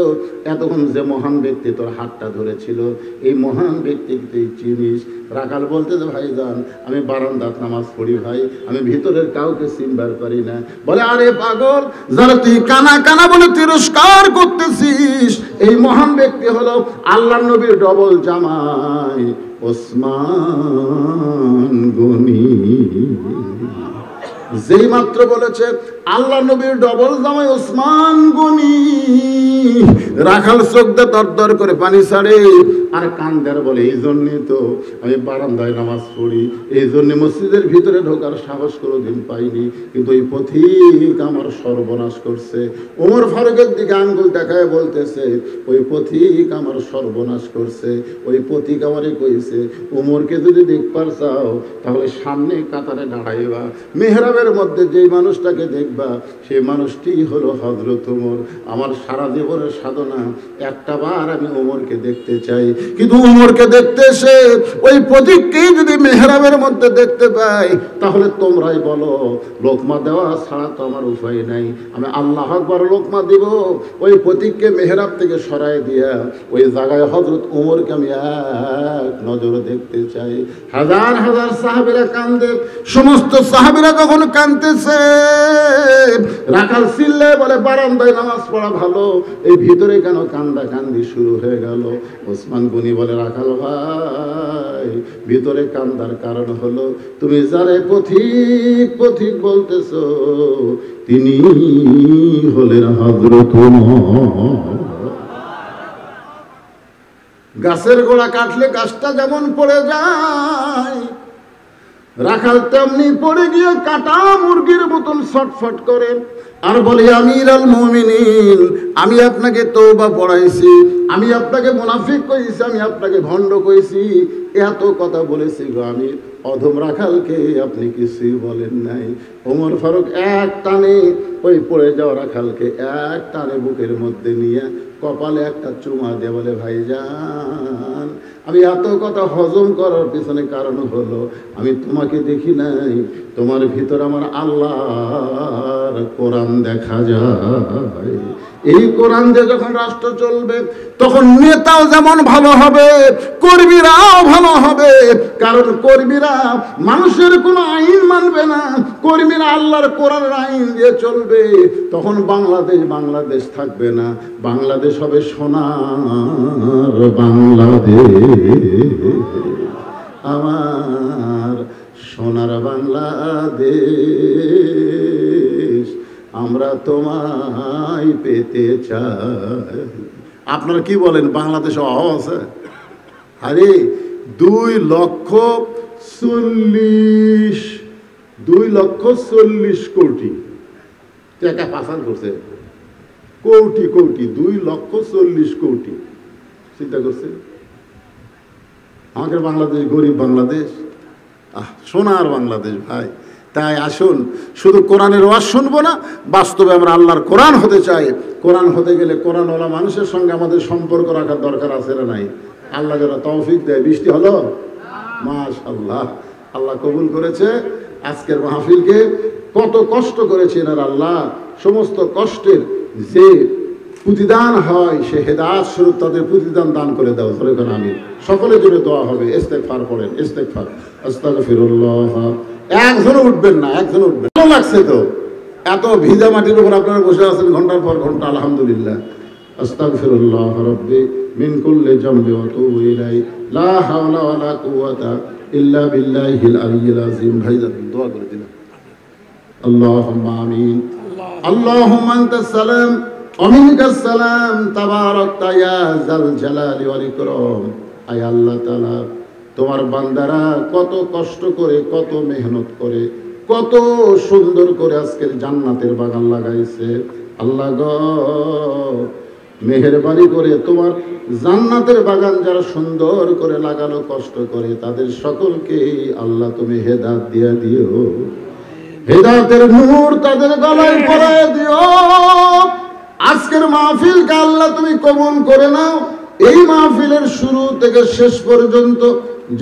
এতক্ষণ যে মহান ব্যক্তি তোর হাতটা ধরেছিল, এই মহান ব্যক্তিকে তুই চিনিস? রাখাল বলতে যে ভাইজান আমি বারান্দাত নামাজ পড়ি ভাই, আমি ভিতরের কাউকে চিনবার পারি না। বলে আরে পাগল, যারা তুই কানা কানা বলে তিরস্কার করতেছিস, এই মহান ব্যক্তি হলো আল্লাহর নবীর ডবল জামাই ওসমান গনি। যেই মাত্র বলেছে আল্লাহ নবীর ডবল জামাই ওসমান গনি, রাখাল চোখ দিয়ে দরদর করে পানি ছাড়ে আর কান্দার বলে, এই জন্যই তো আমি বারান্দায় নামাজ পড়ি, এই জন্য মসজিদের ভিতরে ঢোকার সাহস কোনোদিন পাইনি, কিন্তু ওই পথিক আমার সর্বনাশ করছে। ওমর ফারুকের দিকে আঙ্গুল দেখায় বলতেছে, ওই পথিক আমার সর্বনাশ করছে, ওই পথিক আমারে কইছে ওমরকে যদি দেখবার চাও তাহলে সামনে কাতারে দাঁড়াইবা, মেহরাবের মধ্যে যেই মানুষটাকে দেখবা সেই মানুষটি হলো হযরত ওমর। আমার সারা জীবনের সাধনা একটা বার আমি ওমরকে দেখতে চাই, কিন্তু ওমরকে দেখতে এসে ওই প্রতীককেই যদি মেহরাবের মধ্যে দেখতে পাই, তাহলে তোমরাই বলো লোকমা দেওয়া ছাড়া তো আমার উপায় নাই, আমি আল্লাহু আকবার লোকমা দিব। ওই প্রতীককে মেহরাব থেকে সরাই দিয়া ওই জায়গায় হযরত ওমরকে আমি এক নজরে দেখতে চাই। হাজার হাজার সাহাবীরা কান্দে, সমস্ত সাহাবীরা যখন কাঁদতেছে, রাখাল চিল্লে বলে বারান্দায় নামাজ পড়া ভালো, এই ভিতরে কেন কান্দা কান্দি শুরু হয়ে গেল? ওসমান গনি বলে, রাখাল ভাই ভিতরে কান্দার কারণ হলো তুমি যারে পথিক পথিক বলতেছ তিনি হলেন হযরত ওমর। গাছের গোড়া কাটলে গাছটা যেমন পড়ে যায়, রাখাল তেমনি পড়ে গিয়ে কাটা মুরগির মতন ছটফট করে আর বলে, আমিরুল মুমিনিন, আমি আপনাকে তওবা পড়াইছি, আমি আপনাকে মুনাফিক কইছি, আমি আপনাকে ভণ্ড কইছি, এত কথা বলেছি গো আমির, অধম রাখালকে আপনি কিছুই বলেন নাই। ওমর ফারুক এক টানে ওই পড়ে যাওয়া রাখালকে এক টানে বুকের মধ্যে নিয়ে কপালে একটা চুমা দিয়ে বলে, ভাইজান, আমি এত কথা হজম করার পিছনে কারণ হলো আমি তোমাকে দেখি নাই, তোমার ভিতর আমার আল্লাহর কোরআন দেখা যায়। এই কোরআন দিয়ে যখন রাষ্ট্র চলবে তখন নেতাও যেমন ভালো হবে, কর্মীরাও ভালো হবে। কারণ কর্মীরা মানুষের কোনো আইন মানবে না, কর্মীরা আল্লাহর কোরআনের আইন দিয়ে চলবে। তখন বাংলাদেশ থাকবে না, বাংলাদেশ হবে সোনার বাংলাদেশ, আমার সোনার বাংলাদেশ, আমরা তোমায় পেতে চাই। আপনারা কি বলেন, বাংলাদেশ আছে? আরে 2,40,000 কোটি টাকা পাচার করছে, কোটি 2,40,000 কোটি। চিন্তা করছে আমাদের বাংলাদেশ, গরিব বাংলাদেশ, সোনার বাংলাদেশ ভাই। তাই আসুন, শুধু কোরআনের ওয়াজ শুনবো না, বাস্তবে আমরা আল্লাহর কোরআন হতে চাই। কোরআন হতে গেলে কোরআনওয়ালা মানুষের সঙ্গে আমাদের সম্পর্ক রাখার দরকার আছে না নাই? আল্লাহ যারা তৌফিক দেয়। বৃষ্টি হলো? মাশাআল্লাহ, আল্লাহ কবুল করেছে আজকের মাহফিলকে। কত কষ্ট করেছেন আর আল্লাহ সমস্ত কষ্টের যে প্রতিদান হয়, সে হেদায়েত স্বরূপ তাদের প্রতিদান দান করে দাও। ধরে কেন আমি সকলের জন্য দোয়া হবে। ইস্তেগফার পড়েন, ইস্তেগফার, আস্তাগফিরুল্লাহ। একজনও উঠবেন না, একজনও উঠবেন। ভালো লাগছে তো? এত ভিজা মাটির উপর আপনারা বসে আছেন ঘন্টার পর ঘন্টা, আলহামদুলিল্লাহ। আস্তাগফিরুল্লাহ রাব্বি মিন কুল্লি জামবি ওয়া আতুবু ইলাইহি, লা হাওলা ওয়ালা কুওয়াতা ইল্লা বিল্লাহিল আলিয়্যিল আযীম। ভাইজান দোয়া করে দিলাম। আল্লাহুম্মা আমিন। আল্লাহুম্মা আনতাস সালাম ওয়া মিনকাস সালাম, তাবারাকতা ইয়া যাল জালালি ওয়াল ইকরাম। আয় আল্লাহ তাআলা, তোমার বান্দারা কত কষ্ট করে, কত মেহনত করে, কত সুন্দর করে আজকের জান্নাতের বাগান লাগাইছে। আল্লাহ গো, মেহেরবানি করে তোমার জান্নাতের বাগান যারা সুন্দর করে লাগানো, কষ্ট করে, তাদের সকলকে আল্লাহ তুমি হেদায়েত দিয়ে দিও, হেদায়েতের নূর তাদের গলায় পরায় দিও। আজকের মাহফিলকে আল্লাহ তুমি কবুল করে নাও। এই মাহফিলের শুরু থেকে শেষ পর্যন্ত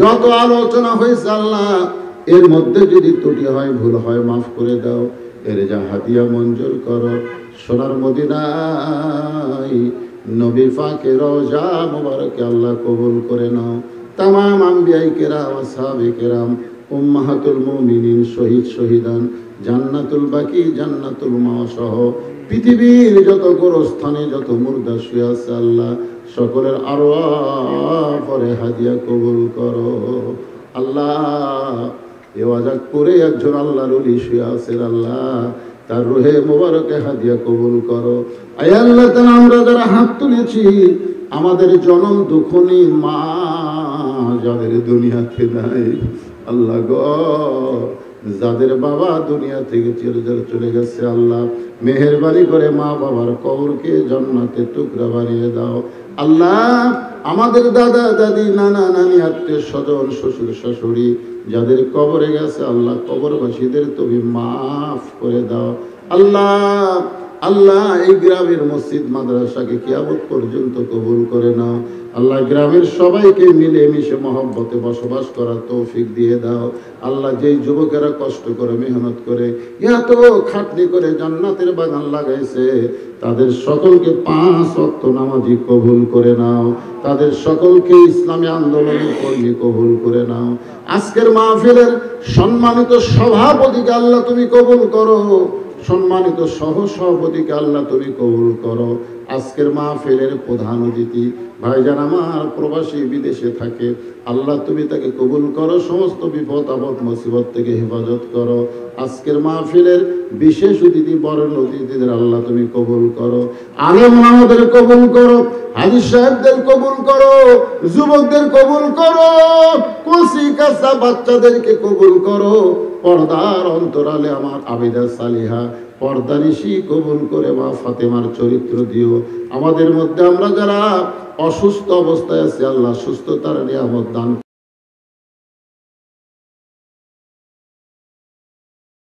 যত আলোচনা হয়েছে আল্লাহ, এর মধ্যে যদি ত্রুটি হয়, ভুল হয়, মাফ করে দাও। এর যা হাদিয়া মঞ্জুর করো। সোনার মদিনায় নবী পাকের রওজা মুবারকে আল্লাহ কবুল করে নাও। তামাম আম্বিয়ায়ে কেরাম, আসহাবে কেরাম, উম্মাহাতুল মুমিনিন, শহীদ শহীদান, জান্নাতুল বাকি, জান্নাতুল মাওয়া সহ পৃথিবীর যত গোরস্থানে যত মুর্দা শুয়ে আছে আল্লাহ, সকলের আরওয়াহ পরে হাদিয়া কবুল করো। আল্লাহ, এ ওয়াজাকপুরে একজন আল্লাহর ওলি শুয়ে আছেন আল্লাহ, তার রুহে মোবারকে হাদিয়া কবুল করো। আয় আল্লাহ তাআলা, আমরা যারা হাত তুলেছি, আমাদের জনম দুঃখনী মা যাদের দুনিয়াতে নাই, আল্লাহ গো, যাদের বাবা দুনিয়া থেকে চিরতরে চলে গেছে আল্লাহ, মেহেরবানি করে মা বাবার কবরকে জান্নাতে টুকরা বানিয়ে দাও। আল্লাহ, আমাদের দাদা দাদি, নানা নানি, আত্মীয় স্বজন, শ্বশুর শাশুড়ি যাদের কবরে গেছে আল্লাহ, কবরবাসীদের তুমি মাফ করে দাও। আল্লাহ আল্লাহ, এই গ্রামের মসজিদ মাদ্রাসাকে কিয়ামত পর্যন্ত কবুল করে নাও। আল্লাহ, গ্রামের সবাইকে মিলে মিশে মহব্বতে বসবাস করার তৌফিক দিয়ে দাও। আল্লাহ, যেই যুবকেরা কষ্ট করে, মেহনত করে, এত খাটনি করে জান্নাতের বাগান লাগাইছে, তাদের সকলকে 5 ওয়াক্ত নামাজি কবুল করে নাও। তাদের সকলকে ইসলামী আন্দোলনের কর্মী কবুল করে নাও। আজকের মাহফিলের সম্মানিত সভাপতিকে আল্লাহ তুমি কবুল করো। সম্মানিত সহ সভাপতিকে আল্লাহ তুমি কবুল করো। আজকের মাহফিলের প্রধান অতিথি ভাইজান আমার প্রবাসী বিদেশে থাকে, আল্লাহ তুমি তাকে কবুল করো, সমস্ত বিপদ আপদ মুসিবত থেকে হেফাজত করো। আজকের মাহফিলের বিশেষ অতিথি বরেণ্য অতিথিদের আল্লাহ তুমি কবুল করো, আলেম ওলামাদের কবুল করো, হাজী সাহেবদের কবুল করো, যুবকদের কবুল করো, কচি কাঁচা বাচ্চাদেরকে কবুল করো। পর্দার অন্তরালে আমার আবিদা সালিহা পর্দানিশি কবুল করে মা ফাতেমার চরিত্র দিও। আমাদের মধ্যে আমরা যারা অসুস্থ অবস্থায় আছি আল্লাহ সুস্থতার নিয়ামত দান